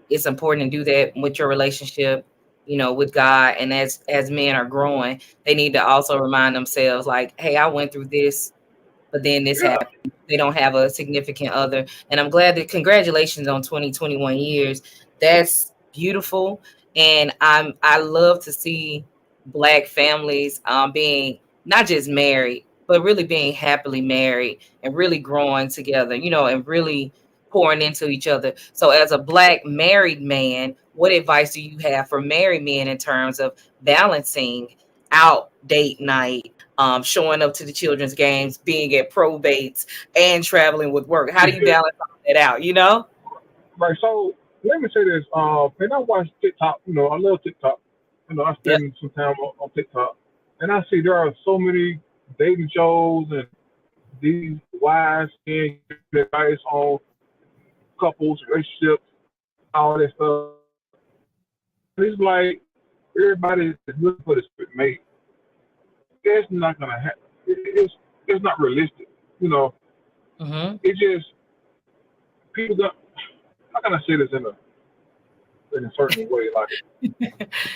it's important to do that with your relationship, with God. And as men are growing, they need to also remind themselves, like, hey, I went through this, but then this Yeah. happened. They don't have a significant other. And I'm glad that congratulations on 2021 years. That's beautiful. And I love to see Black families being not just married, but really being happily married and really growing together, and really pouring into each other. So as a Black married man, what advice do you have for married men in terms of balancing out date night, showing up to the children's games, being at probates, and traveling with work? How do you balance all that out? Right. So let me say this. And I watch TikTok. I love TikTok. I Yep. spend some time on TikTok, and I see there are so many dating shows and these wise men giving advice on couples, relationships, all that stuff. And it's like everybody is looking for this mate. It's not gonna happen. It's not realistic. You know, Mm-hmm. it just people got. How can I say this in a certain way?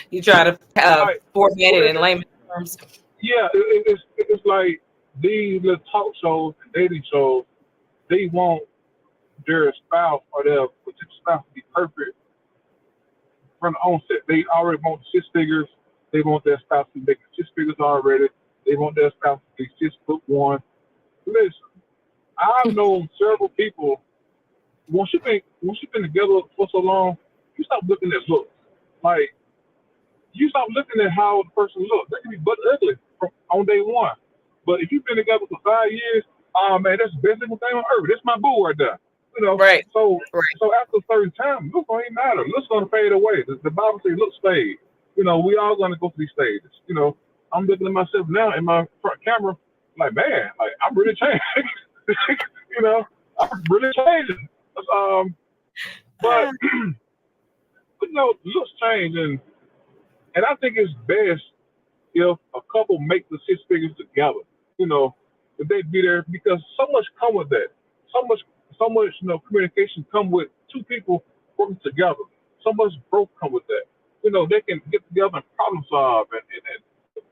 You try to Like format it well, in layman terms. yeah, it's like these little talk shows, dating shows. They want their spouse or their potential spouse to be perfect from the onset. They already want six figures. They want their spouse to be making six figures already. They want their spouse to be 6'1". Listen, I've known several people. Once you've been together for so long, you stop looking at looks. Like you stop looking at how the person looks. They can be butt ugly on day one. But if you've been together for 5 years, oh man, that's the best thing on earth. That's my boo right there. You know, Right. so Right. so after a certain time, looks don't even matter. Looks gonna fade away. The Bible says looks fade. We all gonna go through these stages. I'm looking at myself now in my front camera, like man, like I'm really changing. you know, I'm really changing. Um, but Ah, looks change, and I think it's best if a couple make the six figures together. You know, if they be there because so much come with that. So much communication come with two people working together. So much growth come with that. They can get together and problem solve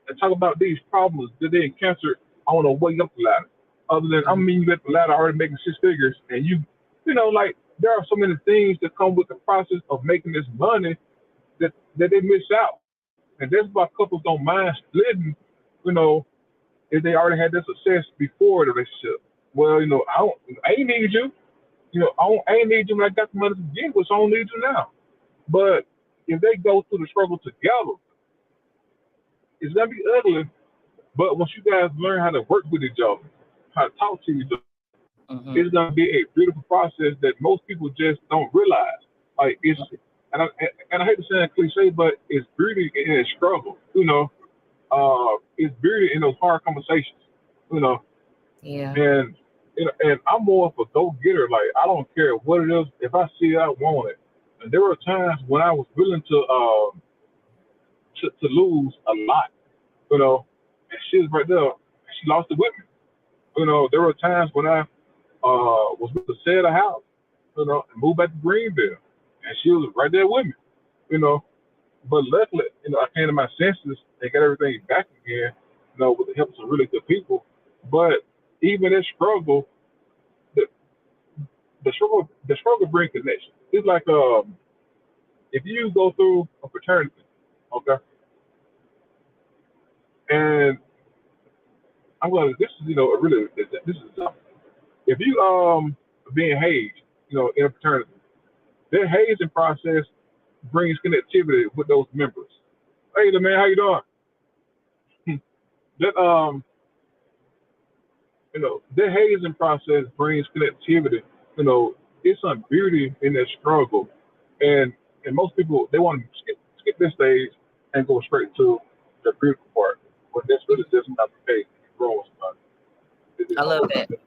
and talk about these problems that they encounter on the way up the ladder. Other than I mhm. mean you at the ladder already making six figures and like there are so many things that come with the process of making this money that they miss out. And that's why couples don't mind splitting, you know, if they already had their success before the relationship. Well, I ain't need you. I ain't need you when I got the money to begin with, so I don't need you now. But if they go through the struggle together, it's gonna be ugly But once you guys learn how to work with each other, how to talk to each other, Mm-hmm. it's gonna be a beautiful process that most people just don't realize. Like it's, and I, and I hate to sound cliche, but it's beauty in a struggle. It's beauty in those hard conversations. You know, Yeah. and and I'm more of a go getter. Like I don't care what it is. If I see it, I want it. And there were times when I was willing to lose a lot. You know, and she was right there. She lost it with me. There were times when I was with to sell the house. And move back to Greenville, and she was right there with me. You know, but luckily, I came to my senses and got everything back again. With the help of some really good people. But even in struggle, the, the struggle brings connection. It's like if you go through a fraternity, okay, and I'm going to this is a really this is if you being hazed, in a fraternity, their hazing process brings connectivity with those members. Hey, the man, how you doing? that their hazing process brings connectivity. You know, it's some beauty in that struggle, and most people they want to skip this stage and go straight to the beautiful part, but that's really just not the case. Growing somebody, it just I don't love work like that. that.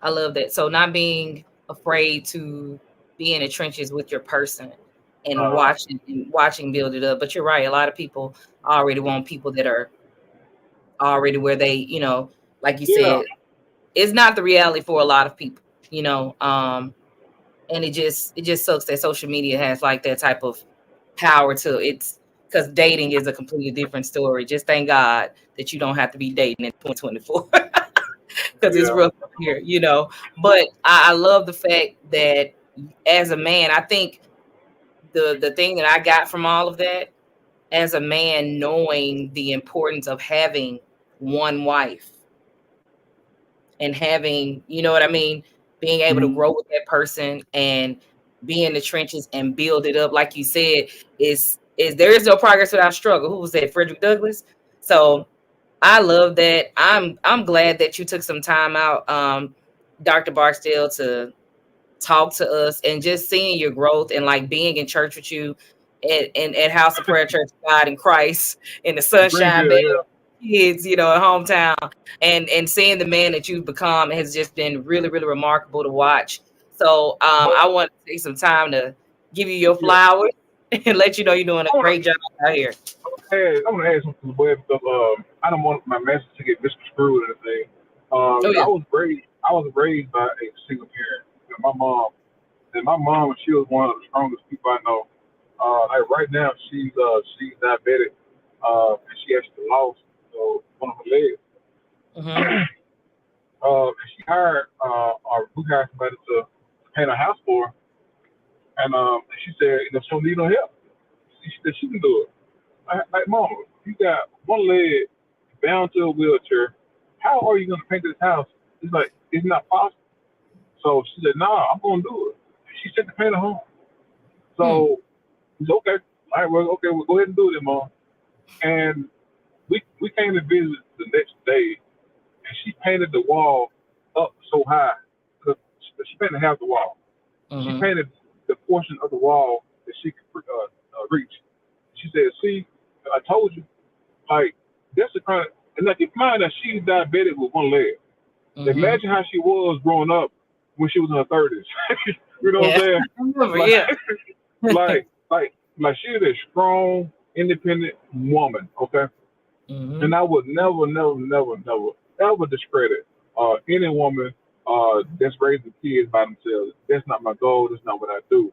I love that. So not being afraid to be in the trenches with your person and Uh, watching build it up. But you're right. A lot of people already want people that are already where they, like you yeah, said, it's not the reality for a lot of people, you know. And it just sucks that social media has like that type of power to it's because dating is a completely different story. Just thank God that you don't have to be dating in 2024 because it's yeah, rough here, you know. But I love the fact that as a man, I think the thing that I got from all of that as a man, knowing the importance of having one wife and having, you know what I mean, being able to mm-hmm. grow with that person and be in the trenches and build it up, like you said, is there is no progress without struggle. Who was that? Frederick Douglass. So I love that. I'm glad that you took some time out, Dr. Barksdale, to talk to us and just seeing your growth and like being in church with you at House of Prayer Church of God in Christ in the Sunshine Greenville, Band yeah. kids, at hometown and seeing the man that you've become has just been really, really remarkable to watch. So But I want to take some time to give you your yeah, flowers and let you know you're doing a I want great job out here. I want to add something to the web because I don't want my message to get misconstrued or anything. Oh yeah. I was raised by a single parent. My mom, and my mom, she was one of the strongest people I know. Like right now, she's diabetic, and she actually lost one of her legs. Mm-hmm. And she hired or we hired somebody to paint a house for her, and she said, she don't need no help. She said she can do it. Like, mama, you got one leg bound to a wheelchair. How are you gonna paint this house? It's like it's not possible. So she said, "Nah, I'm gonna do it." She sent the painter home. Hmm. So he said, "Okay, all right, well, okay, we'll go ahead and do it, then, mom." And we came to visit the next day, and she painted the wall up so high. She painted half the wall. She Mm-hmm. painted the portion of the wall that she could reach. She said, "See, I told you." Like that's the kind of, and like keep in mind that she's diabetic with one leg. Mm-hmm. Imagine how she was growing up when she was in her 30s. You know what I'm Yeah. saying? I remember, Like, yeah. she is a strong, independent woman. Okay, Mm-hmm. and I would never, never, never, never, ever discredit any woman that's raising kids by themselves. That's not my goal. That's not what I do.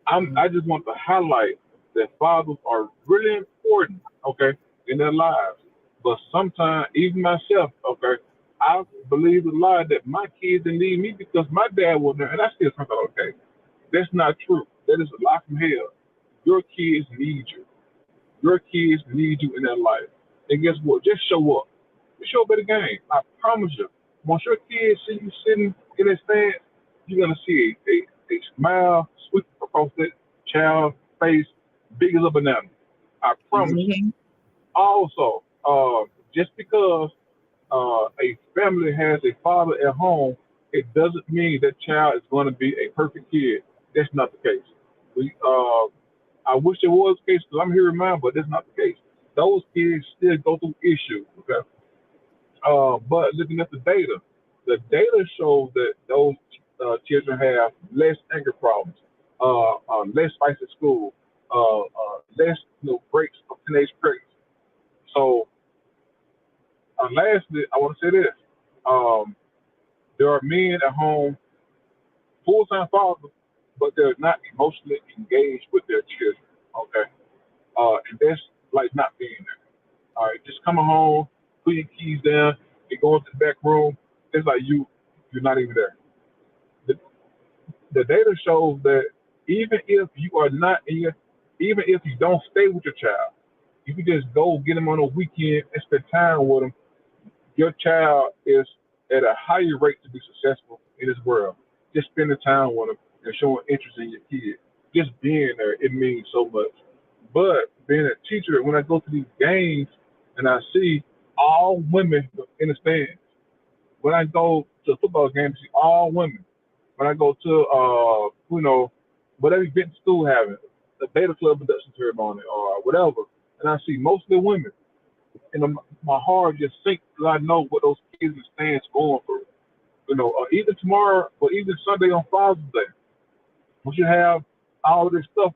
I just want to highlight that fathers are really important, okay, in their lives. But sometimes, even myself, okay, I believe the lie that my kids didn't need me because my dad wasn't there, and I still think, okay, that's not true. That is a lie from hell. Your kids need you. Your kids need you in their life. And guess what? Just show up. Just show up at the game. I promise you. Once your kids see you sitting in the stands, you're gonna see a smile sweep across that child's face, big as a banana. I promise you. Mm-hmm. Also, Just because a family has a father at home, it doesn't mean that child is going to be a perfect kid. That's not the case. We, I wish it was the case because I'm hearing mine, but that's not the case. Those kids still go through issues. Okay, but looking at the data shows that those children have less anger problems, less fights at school, less breaks of teenage pregnancy. So, lastly, I want to say this: um, there are men at home, full-time fathers, but they're not emotionally engaged with their children. Okay, and that's like not being there. All right, just coming home, put your keys down, and going to the back room. It's like you're not even there. The, the data shows that even if you are not in your, even if you don't stay with your child, you can just go get them on a weekend and spend time with them. Your child is at a higher rate to be successful in this world. Just spending time with them and showing interest in your kid. Just being there, it means so much. But being a teacher, when I go to these games and I see all women in the stands, when I go to a football game, I see all women. When I go to, whatever event school having, the Beta Club induction ceremony or whatever, and I see mostly women, and my heart just sinks because I know what those kids in the stands going through. Even tomorrow or even Sunday on Father's Day, we should have all of this stuff,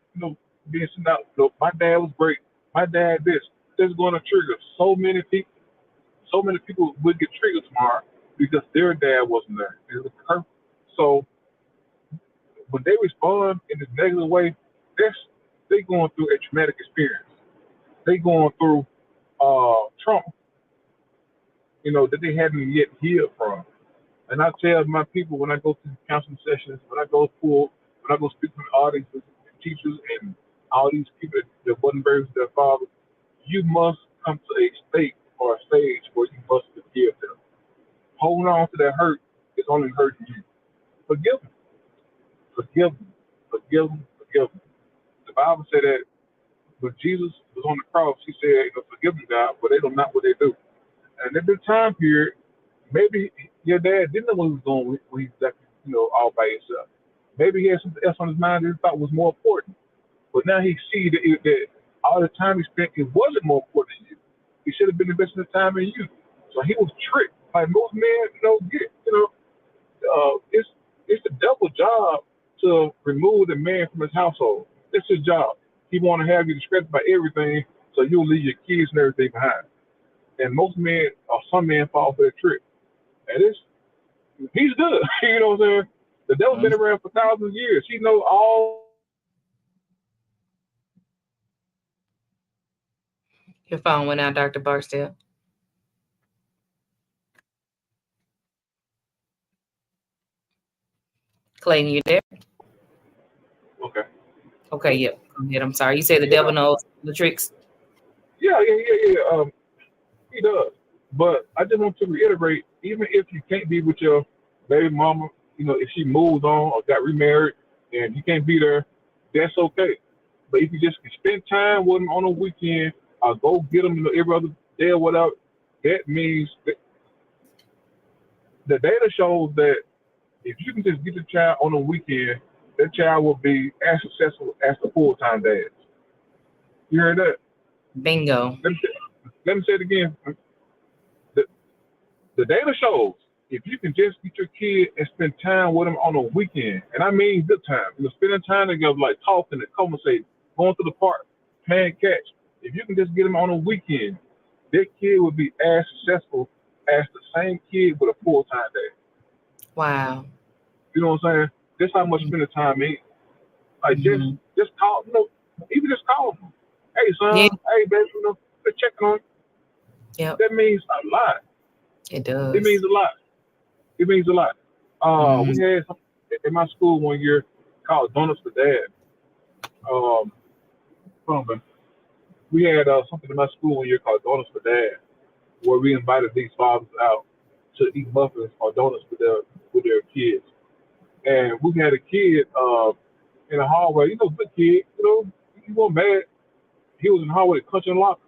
being sent out. My dad was great. My dad this. This is going to trigger so many people. So many people would get triggered tomorrow because their dad wasn't there. It was perfect. So when they respond in this negative way, they going through a traumatic experience. They going through trauma, that they haven't yet healed from. And I tell my people when I go to counseling sessions, when I go speak to the audiences and teachers and all these people that wasn't buried with their father, you must come to a state or a stage where you must forgive them. Holding on to that hurt is only hurting you. Forgive them. Forgive them. Forgive them. Forgive them. The Bible said that when Jesus was on the cross, he said, forgive them, God, but they don't know what they do. And at the time period, maybe your dad didn't know what he was doing when he was, all by himself. Maybe he had something else on his mind that he thought was more important. But now he see that all the time he spent, it wasn't more important than you. He should have been investing the time in you. So he was tricked. Like most men, get, it's the devil's job to remove the man from his household. That's his job. He want to have you distracted by everything, so you'll leave your kids and everything behind. And most men, or some men, fall for that trick. And he's good. You know what I'm saying? The devil's been around for thousands of years. He knows all. Your phone went out, Dr. Barksdale. Clayton, you there? Okay. Okay, yeah. Go ahead. I'm sorry. You said the Yeah. devil knows the tricks. Yeah. He does. But I just want to reiterate, even if you can't be with your baby mama, if she moved on or got remarried and you can't be there, that's okay. But if you just can spend time with them on a weekend or go get them every other day or whatever, that means that the data shows that if you can just get the child on a weekend, that child will be as successful as the full-time dads. You heard that? Bingo. Let me say it again. The, the data shows if you can just get your kid and spend time with them on a weekend, and I mean good time, spending time together, like talking and conversating, going to the park, playing catch. If you can just get them on a weekend, that kid would be as successful as the same kid with a full-time dad. Wow. You know what I'm saying? That's how much spending time means. Like just call, even just call them. Hey son, Yeah. hey baby, just checking on. Yep. That means a lot. It does. It means a lot. It means a lot. We had something in my school one year called Donuts for Dad. Hold on, man. We had something in my school one year called Donuts for Dad, where we invited these fathers out to eat muffins or donuts with their kids. And we had a kid in the hallway, good kid, he wasn't mad. He was in the hallway clutching a locker.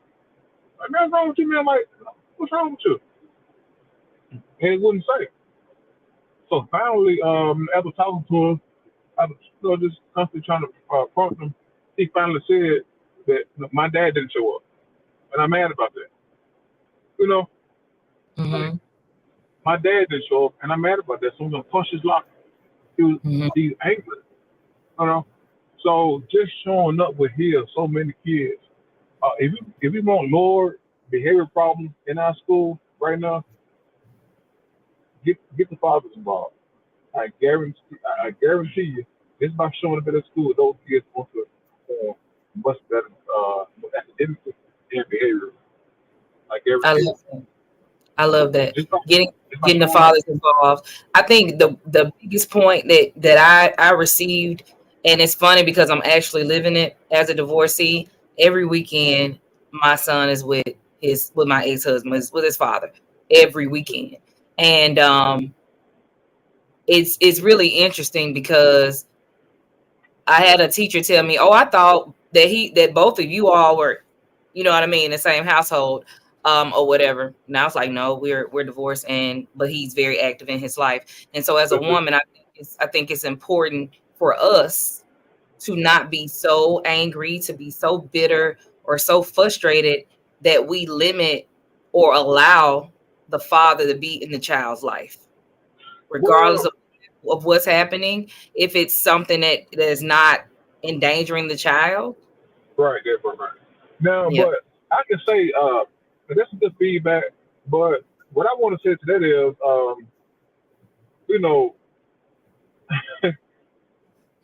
Like, man, what's wrong with you, man? Like, What's wrong with you? And he wouldn't say. So finally, after talking to him, I was just constantly trying to prompt him. He finally said that my dad didn't show up, and I'm mad about that. You know, like Mm-hmm. my dad didn't show up, and I'm mad about that. So I'm gonna punch his locker. He was Mm-hmm. he's angry. You know, so just showing up with here, so many kids. If you want lower behavior problems in our school right now, get the fathers involved. I guarantee you, just by showing up at the school, those kids want to perform much better academically and behavior. I I guarantee love you. that. I love that. Just by Getting just by getting the showing up. fathers involved. I think the biggest point that I received, and it's funny because I'm actually living it as a divorcee. Every weekend, my son is with my ex-husband, with his father every weekend. And it's really interesting because I had a teacher tell me, "Oh, I thought that both of you all were, you know what I mean, in the same household, or whatever." And I was like, "No, we're divorced, and but he's very active in his life." And so, as a woman, I think it's important for us to not be so angry, to be so bitter or so frustrated that we limit or allow the father to be in the child's life, regardless Well, of what's happening. If it's something that is not endangering the child. right there, right. Now, Yeah. but I can say that's some good feedback. But what I want to say to that is, you know,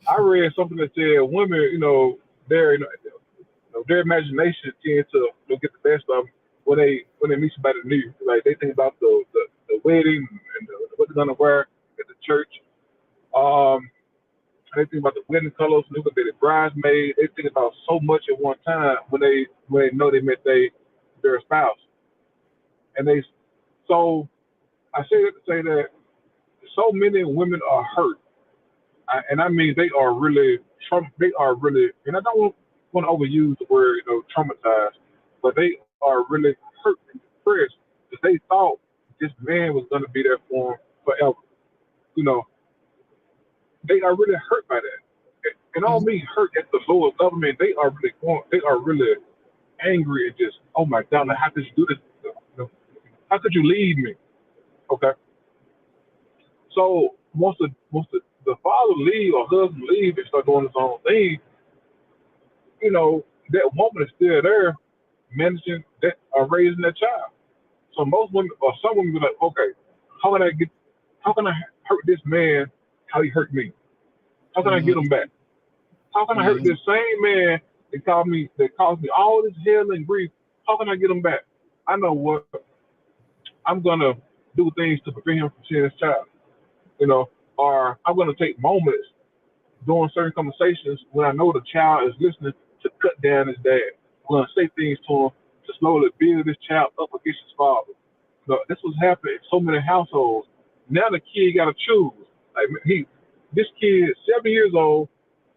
I read something that said women, their their imagination tends to get the best of them when they meet somebody new. Like they think about the wedding and what they're gonna wear at the church. Um, they think about the wedding colors, look at the bridesmaid. They think about so much at one time when they know they met their spouse, and they so I say that to say that so many women are hurt, and I mean they are really they are really, and I don't want to overuse the word traumatized, but they are really hurt and depressed because they thought this man was going to be there for them forever. You know, they are really hurt by that. And I don't Mhm. mean hurt at the lowest level. I mean they are really angry and just, oh my God, like, how could you do this? How could you leave me? Okay, so once the father leave or husband leave and start doing his own thing, that woman is still there managing that or raising that child. So most women or some women be like, okay, how can I get how can I hurt this man how he hurt me? How can I get him Mhm. back? How can I hurt Mhm. this same man that caused me all this hell and grief? How can I get him back? I know what I'm gonna do things to prevent him from seeing his child, you know, or I'm gonna take moments during certain conversations when I know the child is listening to cut down his dad. I'm gonna say things to him to slowly build this child up against his father. This was happening in so many households. Now the kid got to choose. Like this kid, 7 years old,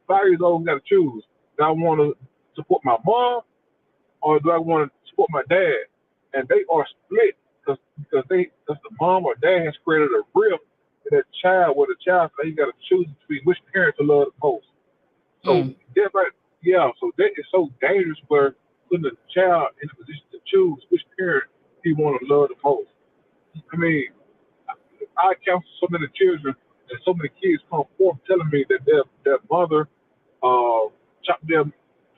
5 years old, got to choose. Do I want to support my mom or do I want to support my dad? And they are split because the mom or dad has created a rift in that child where the child say he got to choose between which parent to love the most. So Mm. that right, yeah. So that is so dangerous for putting the child in a position to choose which parent he want to love the most. I mean, I counsel so many children and so many kids come forth telling me that their mother chopped their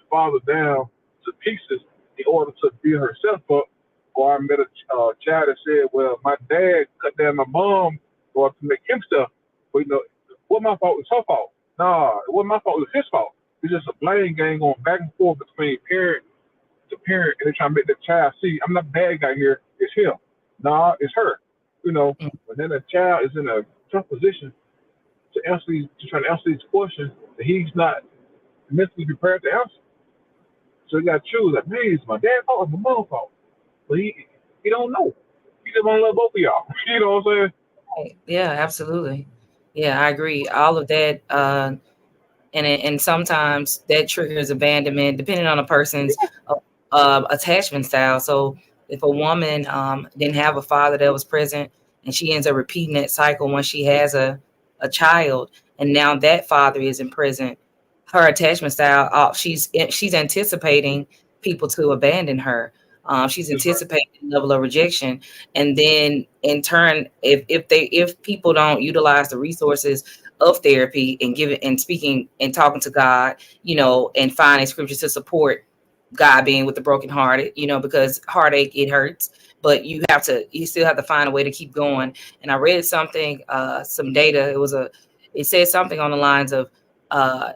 father down to pieces in order to build herself up. Or I met a child that said, "Well, my dad cut down my mom or to make him stuff. But what my fault was her fault. Nah, what my fault was his fault. It's just a blame game going back and forth between parent to parent, and they're trying to make the child see I'm not the bad guy here. It's him. Nah, it's her. You know, Mm. but then the child is in a tough position to try to answer these questions that he's not mentally prepared to answer. So you got to choose. Like, man, it's my dad's fault or my mom's fault. But he don't know. He just want to love both of y'all. You know what I'm saying? Right. Yeah, absolutely. Yeah, I agree. All of that, and sometimes that triggers abandonment, depending on a person's attachment style. So if a woman didn't have a father that was present, and she ends up repeating that cycle when she has a child, and now that father isn't present, her attachment style, she's anticipating people to abandon her. She's That's right. anticipating the level of rejection, and then in turn, if people don't utilize the resources of therapy and give it and speaking and talking to God, and finding scriptures to support God being with the brokenhearted, because heartache, it hurts, but you still have to find a way to keep going. And I read something, some data. It said something on the lines of, uh,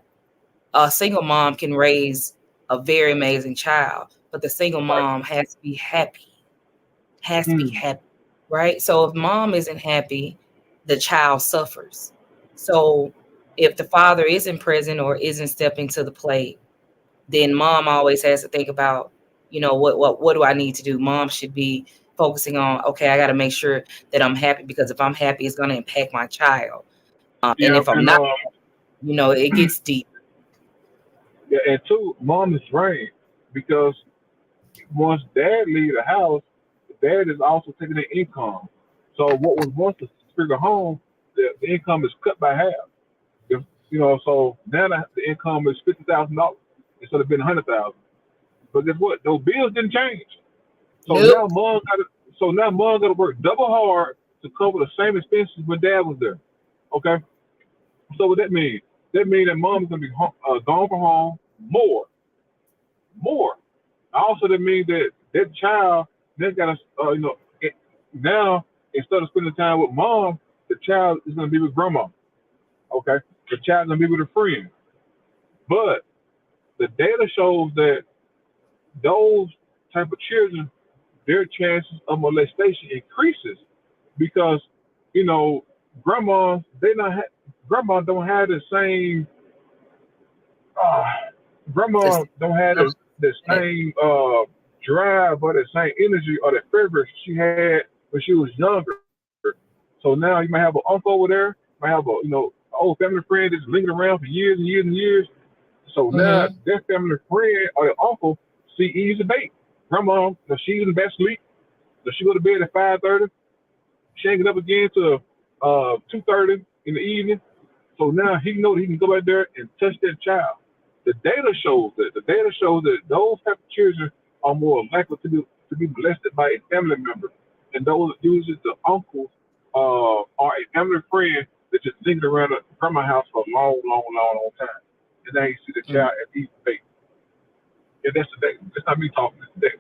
a single mom can raise a very amazing child, but the single Right. mom has to be Mm. happy, right? So if mom isn't happy, the child suffers. So if the father isn't present or isn't stepping to the plate, then mom always has to think about, what do I need to do? Mom should be focusing on, okay, I got to make sure that I'm happy, because if I'm happy, it's going to impact my child. And Yeah, if I'm and not, it gets deep. yeah, and two, mom is drained because once dad leave the house, dad is also taking the income. So what was once a figure home, the income is cut by half. If, so now the income is $50,000 instead of being 100,000. But guess what? Those bills didn't change. So now Nope. mom got to work double hard to cover the same expenses when dad was there. Okay. So what that means? That means that mom is gonna be gone from home more. Also, that means that that child then got to, now instead of spending time with mom, the child is gonna be with grandma. Okay. The child's gonna be with a friend. But the data shows that those type of children, their chances of molestation increases because you know grandma they not grandma don't have the same uh, grandma Just, don't have the same drive or the same energy or the fervor she had when she was younger. So now you might have an uncle over there, might have old family friend that's lingered around for years and years and years. So now mm-hmm, their family friend or their uncle see Eve's a bait. Grandma, she's in the best sleep. She go to bed at 5:30. She ain't get up again till 2:30 in the evening. So now he know that he can go out there and touch that child. The data shows that. The data shows that those type of children are more likely to be molested by a family member, and those usually the uncles are a family friend that just lingered around the grandma house for a long, long, long, long time. And now you see the mm-hmm. child at each face. Yeah, that's the day. That's not me talking. That's the day.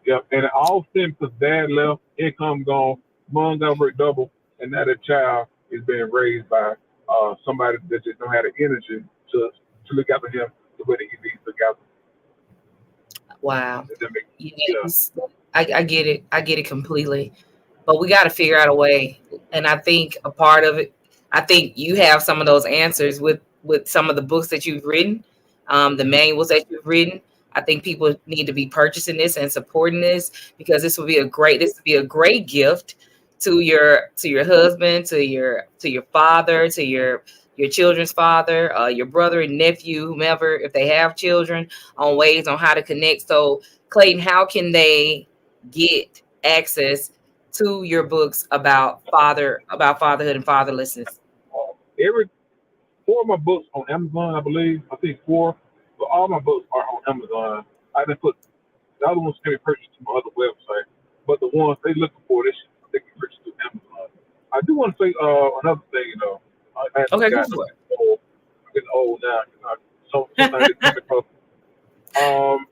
Yeah, and it all stems because dad left, income gone, mom got work double, and now the child is being raised by somebody that just don't have the energy to look after him the way that he needs to look after him. Wow. Does that make yeah. Yes, I get it. I get it completely. But we got to figure out a way. And I think a part of it, I think you have some of those answers with some of the books that you've written, the Mm-hmm. manuals that you've written. I think people need to be purchasing this and supporting this, because this would be a great gift to your husband, to your father, to your children's father, your brother and nephew, whomever, if they have children, on ways on how to connect. So, Clayton, how can they get access to your books about fatherhood and fatherlessness? Every four of my books on Amazon, I believe. I think four, but all my books are on Amazon. I didn't put the other ones can be purchased from my other website, but the ones they looking for, they can purchase through Amazon. I do want to say another thing, I had Okay, go forgotten. for I'm getting old now. Sometimes it comes across. Um,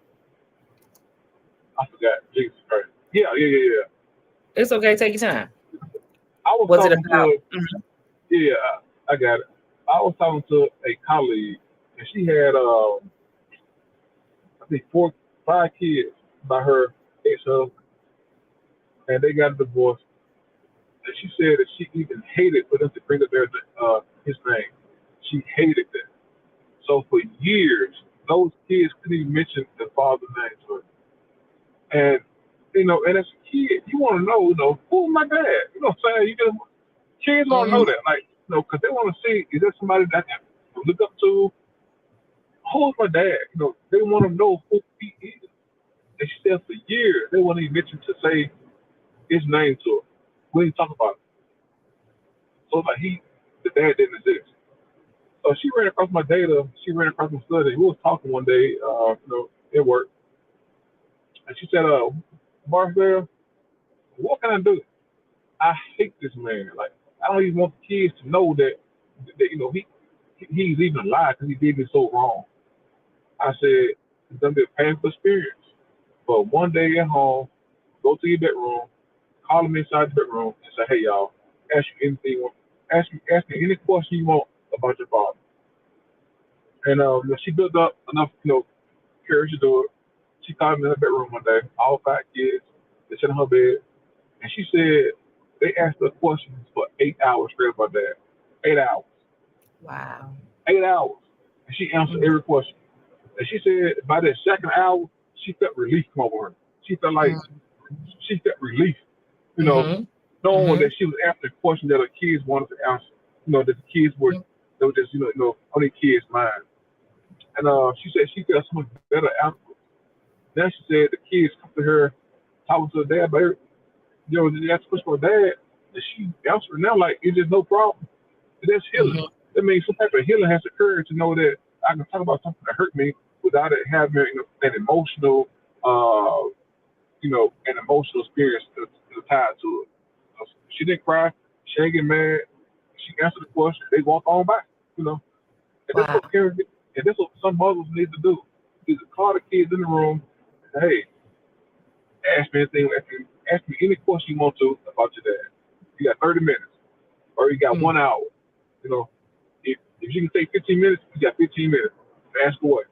I forgot. Jesus Christ. Yeah. It's okay. Take your time. I was Was it talking about? to. Yeah, I got it. I was talking to a colleague, and she had I think four, five kids by her ex-husband, and they got a divorce. And she said that she even hated for them to bring up his name. She hated that. So for years, those kids couldn't even mention the father's name to her. And and as a kid, you want to know, who's my dad? You know what I'm saying? Kids want to know Mhm. that, like, because they want to see is there somebody that I can look up to? Who's my dad? They want to know who he is. And she said for years they wouldn't even mention to say his name to her. We didn't talk about it. So it's like the dad didn't exist. So she ran across my data. She ran across my study. We was talking one day, at work, and she said, Barksdale, what can I do? I hate this man. Like, I don't even want the kids to know that he's even alive because he did me so wrong. I said, it's gonna be a painful experience. But one day at home, go to your bedroom, call him inside the bedroom, and say, hey y'all, ask you anything, ask me any question you want about your father. And she built up enough, courage to do it. She called me in her bedroom one day, all 5 kids, they sat in her bed, and she said they asked her questions for 8 hours straight about dad. 8 hours. Wow. 8 hours. And she answered every question. And she said by that second hour, she felt relief come over her. She felt like she felt relief, Mm-hmm. knowing Mm-hmm. that she was answering questions that her kids wanted to answer. That the kids were, they were just, on their kids' mind. And she said she felt so much better afterwards. Then she said the kids come to her, talking to her dad, but they asked a question for dad, and she answered now like it's just no problem. That's healing. Mm-hmm. That means some type of healing has occurred to know that I can talk about something that hurt me without it having an emotional, an emotional experience tied to it. She didn't cry. She didn't get mad. She answered the question. They walk on by. You know, and that's Wow. what parents, and that's what some mothers need to do. Is to call the kids in the room. And say, hey, ask me anything. Ask me any question you want to about your dad. You got 30 minutes, or you got Mm. 1 hour. You know, if you can take 15 minutes, you got 15 minutes. Ask away.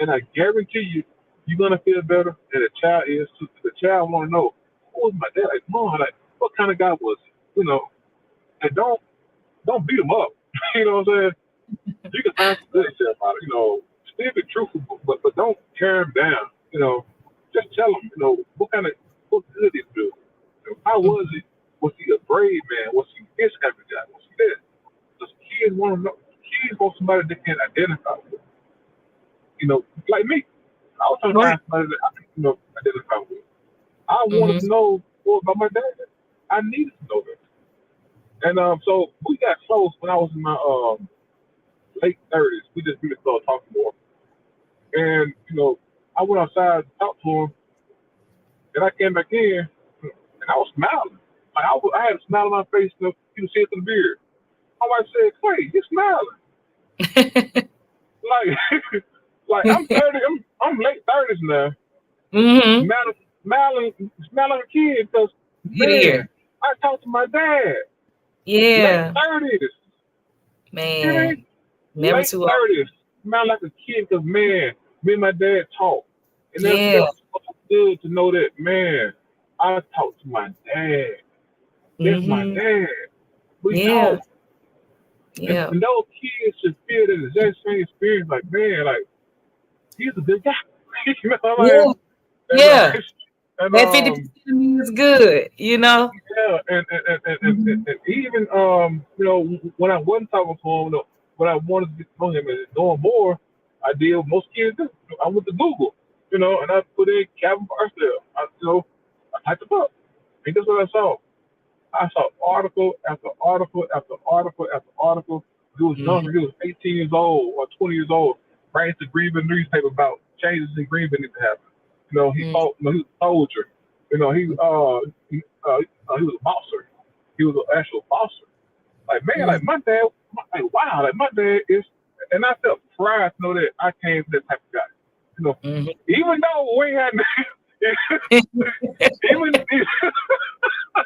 And I guarantee you, you're gonna feel better than the child is too. The child wanna know, who was my dad? Like, mom, like, what kind of guy was he? And don't beat him up. You know what I'm saying? You can find some good stuff about it. Still be truthful, but don't tear him down. Just tell him, what good he do. How was he? Was he a brave man? Was he this type of guy? Was he this? Because kids want to know. Kids want somebody they can identify with. Like me. I was trying to Right. find somebody that I can, identify with. I wanted Mm-hmm. to know more about my dad. I needed to know that. And so we got close when I was in my late 30s. We just really started talking more. And, I went outside to talk to him, and I came back in, and I was smiling. Like, I had a smile on my face, you could see it through the beard. My wife said, Clay, you smiling. Like, like I'm 30, I'm late 30s now. Mm-hmm. Smiling like a kid because, Good man, ear. I talked to my dad. Late Yeah, 30s. You know, man. Never late too old. 30s. Smile like a kid because, man, me and my dad talked. And Yeah. that's so good to know that, man, I talked to my dad. That's my Mm-hmm. dad. We Yeah. talk. Yeah. And those kids should feel that exact same experience. Like, man, like, he's a good guy. You know what I mean? Yeah. And, Yeah. and That 50% of me is good. yeah, Mm-hmm. and even when I wasn't talking to him, when I wanted to get to know him and know him more, I did what most kids do. I went to Google, and I put in Calvin Barksdale. I typed it up, and that's what I saw. I saw article after article after article after article. He was younger. He was 18 years old or 20 years old. Writing to Greenville newspaper about changes in Greenville need to happen. He Mm-hmm. fought. He was a soldier. He was a boxer. He was an actual boxer. Like, man, like my dad. Like, wow, like my dad is. And I felt pride to know that I came to that type of guy. Mm-hmm. Even though we had, even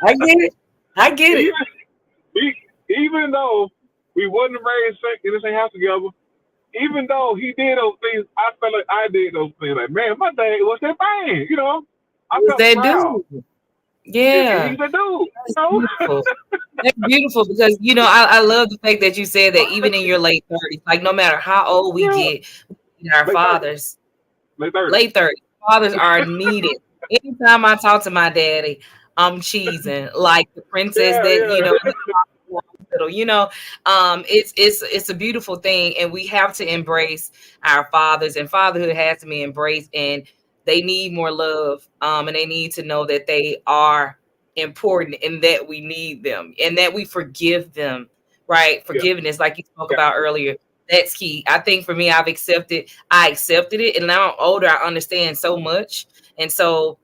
I get it. I get it. even even though we wasn't raised in the same house together, even though he did those things, I felt like I did those things. Like, man, my dad was that thing. I What's felt that proud. dude? Yeah. He's a dude. That's beautiful. That's beautiful because I love the fact that you said that even in your late 30s, like no matter how old we Yeah, get, our late 30s. fathers, Late 30s. late 30s, fathers are needed. Anytime I talk to my daddy, I'm cheesing like the princess Yeah, that yeah. hospital. It's a beautiful thing, and we have to embrace our fathers, and fatherhood has to be embraced. And they need more love, and they need to know that they are important and that we need them and that we forgive them, right? Yeah. Forgiveness, like you spoke Yeah. about earlier, that's key. I think for me, I accepted it, and now I'm older, I understand so much. And so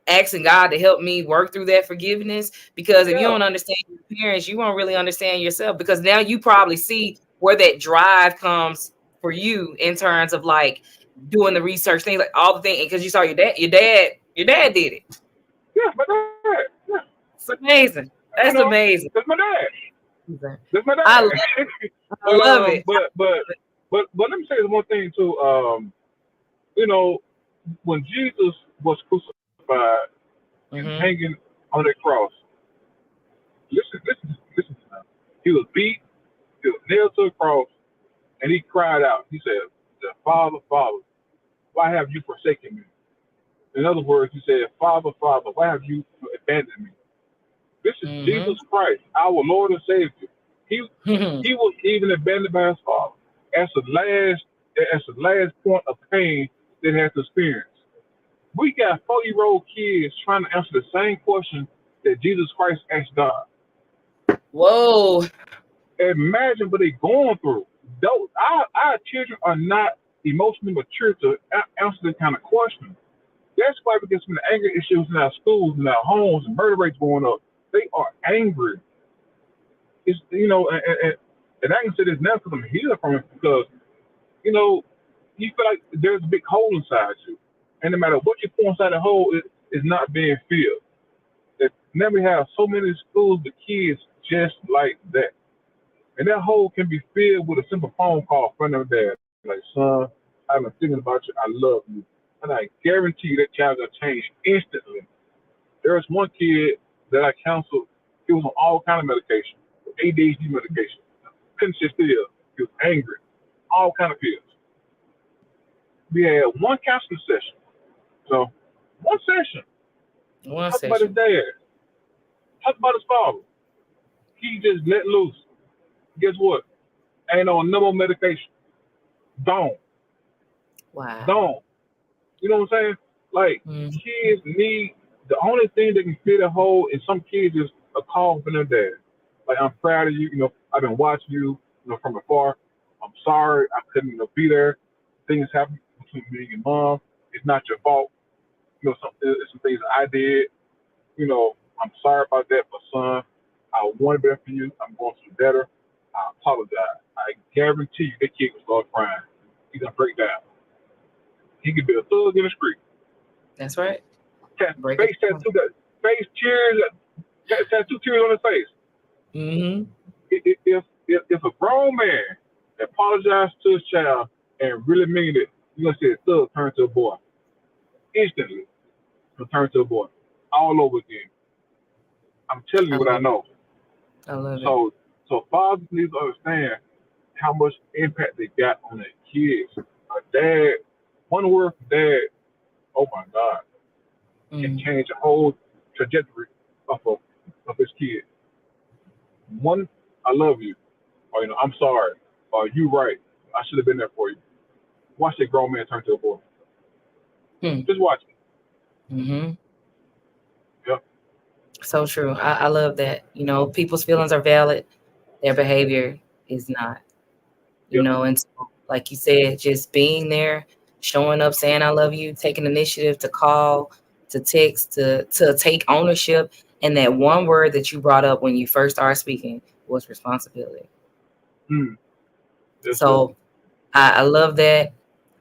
asking God to help me work through that forgiveness, because if you Yeah. don't understand your parents, you won't really understand yourself, because now you probably see where that drive comes for you in terms of like doing the research, things like all the things, because you saw your dad did it. Yeah. My dad. Yeah. It's amazing. You That's know, amazing. that's my dad. That's my I love, dad. I love it. But let me say this one thing too. You know, when Jesus was crucified and Mm-hmm. hanging on that cross, listen to that. He was beat, he was nailed to the cross, and he cried out. He said, Father, Father, why have you forsaken me? In other words, he said, Father, Father, why have you abandoned me? This is Jesus Mm-hmm. Christ, our Lord and Savior. He he was even abandoned by his Father as the last point of pain that he had to experience. We got 4-year-old kids trying to answer the same question that Jesus Christ asked God. Whoa. Imagine what they're going through. Those, our children are not emotionally mature to answer that kind of question. That's why we get some of the anger issues in our schools, in our homes, and murder rates going up. They are angry. It's and I can say this now because I'm healed from it, because you know you feel like there's a big hole inside you, and no matter what you pour inside the hole, it is not being filled. That now we have so many schools with kids just like that. And that hole can be filled with a simple phone call from their dad. Like, son, I've been thinking about you. I love you. And I guarantee you that child will change instantly. There was one kid that I counseled. He was on all kind of medication, ADHD medication. Couldn't sit still. He was angry. All kind of pills. We had one counseling session. So, one session. One Talk about his session. dad. Talk about his father. He just let loose. Guess what? Ain't on no more medication. Gone. Wow. Gone. You know what I'm saying? Like, Mm. kids need, the only thing that can fill a hole in some kids is a call from their dad. Like, I'm proud of you. I've been watching you, from afar. I'm sorry I couldn't, be there. Things happen between me and your mom. It's not your fault. Some things I did. I'm sorry about that, but son, I want better for you. I'm going to do better. I apologize. I guarantee you that kid will start crying. He's gonna break down. He could be a thug in the street. That's right. Break it Face down. tattoo, face tears, tattoo tears on his face. Mm-hmm. If a grown man apologized to his child and really mean it, you're gonna see a thug turn to a boy instantly. He'll turn to a boy all over again. I'm telling I you what I love it. know. I love it. So fathers need to understand how much impact they got on their kids. A dad, one word from dad, oh my God, can Mm. change the whole trajectory of his kid. One, I love you, or I'm sorry, or you right. I should have been there for you. Watch that grown man turn to a boy. Hmm. Just watch it. Mm-hmm. Yep, So true. I love that. People's feelings are valid. Their behavior is not. yep. And so, like you said, just being there, showing up, saying I love you, taking initiative to call, to text, to take ownership. And that one word that you brought up when you first started speaking was responsibility. Mm, yes, sir. So I love that.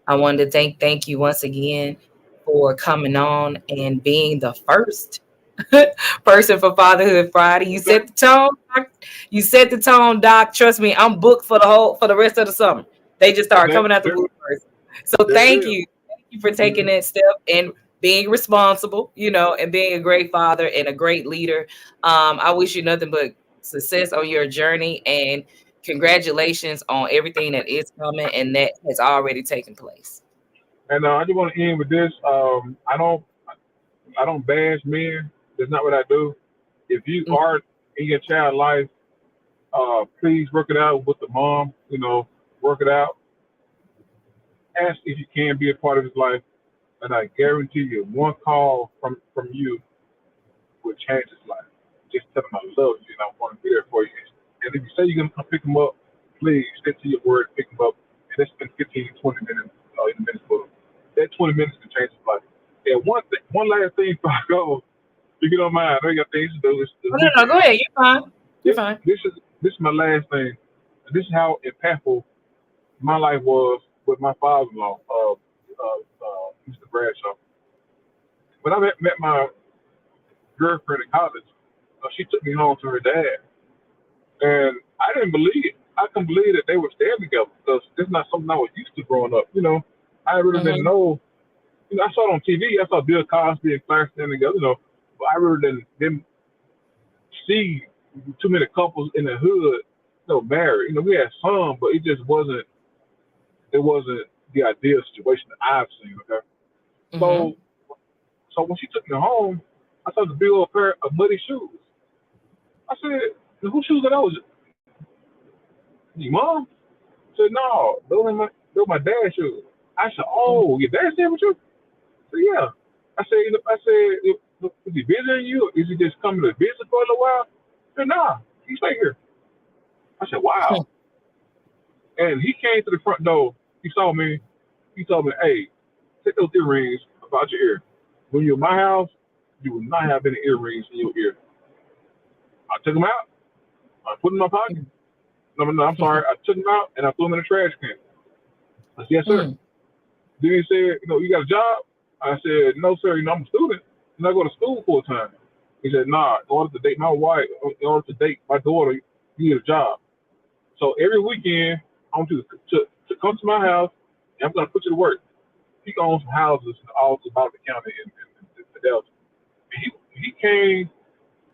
I wanted to thank you once again for coming on and being the first person for Fatherhood Friday. You Okay. set the tone. Doc. You set the tone, Doc. Trust me, I'm booked for the rest of the summer. They just started There, coming out the there, woodwork. So there it thank is. you. Thank you for taking Mm-hmm. that step and being responsible, and being a great father and a great leader. I wish you nothing but success on your journey, and congratulations on everything that is coming and that has already taken place. And I just want to end with this. I don't bash men. That's not what I do. If you Mm. are in your child life, please work it out with the mom. Work it out. Ask if you can be a part of his life. and I guarantee you, one call from you will change his life. Just tell him I love you and I want to be there for you. And if you say you're gonna come pick him up, please stick to your word, pick him up, and let's spend 15, 20 minutes, in minutes for him. That 20 minutes can change his life. And one last thing before I go, if you don't mind, I know you got things to do. It's the Oh, no, go weekend. ahead. You're fine. You're fine. This is my last thing. And this is how impactful my life was with my father-in-law, Mr. Bradshaw. When I met my girlfriend in college, she took me home to her dad, and I didn't believe it. I couldn't believe that they were staying together because it's not something I was used to growing up. I really didn't Mm-hmm. know. I saw it on TV. I saw Bill Cosby and Clarence staying together. But I really didn't see too many couples in the hood, married. We had some, but it just wasn't. It wasn't the ideal situation that I've seen. Okay, Mm-hmm. so when she took me home, I saw the big old pair of muddy shoes. I said, "Whose shoes are those? Your mom?" I said, "No, those are my dad's shoes." I said, "Oh, your dad staying with you?" I said, "Yeah." Is he visiting you? Or is he just coming to visit for a little while? I said, "Nah, he stay here." I said, "Wow." And he came to the front door. He saw me. He told me, "Hey, take those earrings about your ear. When you're in my house, you will not have any earrings in your ear." I took them out. I put them in my pocket. No, I'm sorry. I took them out and I threw them in the trash can. I said, "Yes, sir." Mm-hmm. Then he said, "You got a job?" I said, "No, sir. I'm a student and I go to school full time." He said, "Nah, in order to date my wife, in order to date my daughter, you need a job. So every weekend, I want you to come to my house and I'm going to put you to work." He owns some houses all about the county in Delta. And he came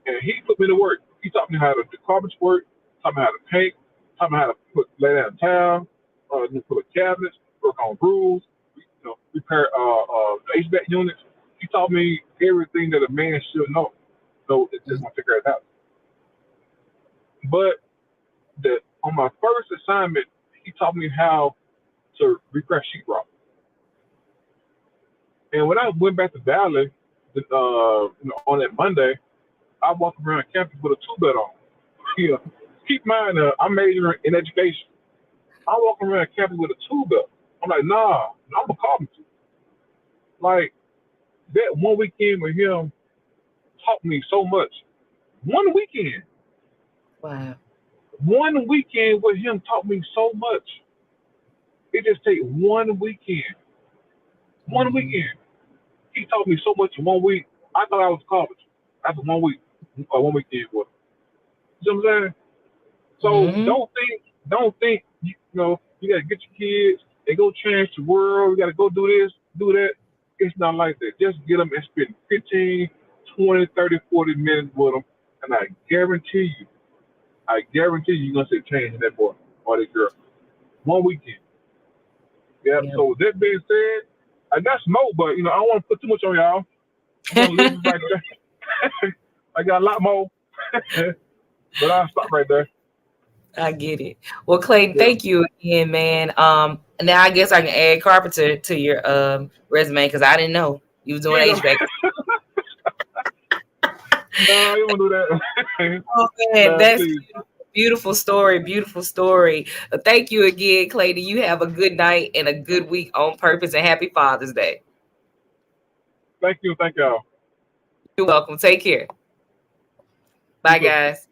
and he put me to work. He taught me how to do carpentry work, taught me how to paint, taught me how to lay down tile, put cabinets, work on roofs, repair HVAC units. He taught me everything that a man should know. So it's just gonna figure it out. But on my first assignment, he taught me how to repair sheetrock. And when I went back to Valley, on that Monday, I walked around campus with a two-belt on. Yeah. Keep in mind, I'm majoring in education. I walk around campus with a two-belt. I'm like, nah, I'm a carpenter. Like, that one weekend with him taught me so much. One weekend. Wow. One weekend with him taught me so much. It just take one weekend. One Mm-hmm. weekend. He taught me so much in 1 week. I thought I was a carpenter. That's 1 week. Or 1 weekend was. You know what I'm saying? So Mm-hmm. don't think you gotta get your kids and go change the world. You gotta go do this, do that. It's not like that. Just get them and spend 15, 20, 30, 40 minutes with them, and I guarantee you're gonna see change in that boy or that girl. 1 weekend. Yeah. Yep. So with that being said, I got smoke, but I don't want to put too much on y'all. I'm gonna leave it right there. I got a lot more, but I'll stop right there. I get it. Well, Clayton, Yeah. thank you again, man. Now I guess I can add carpenter to your resume because I didn't know you was doing You know, HVAC. no, you don't do that. Oh man, No, that's please. beautiful story. Beautiful story. Thank you again, Clayton. You have a good night and a good week on purpose, and happy Father's Day. Thank you. Thank y'all. You're welcome. Take care. You Bye, too. guys.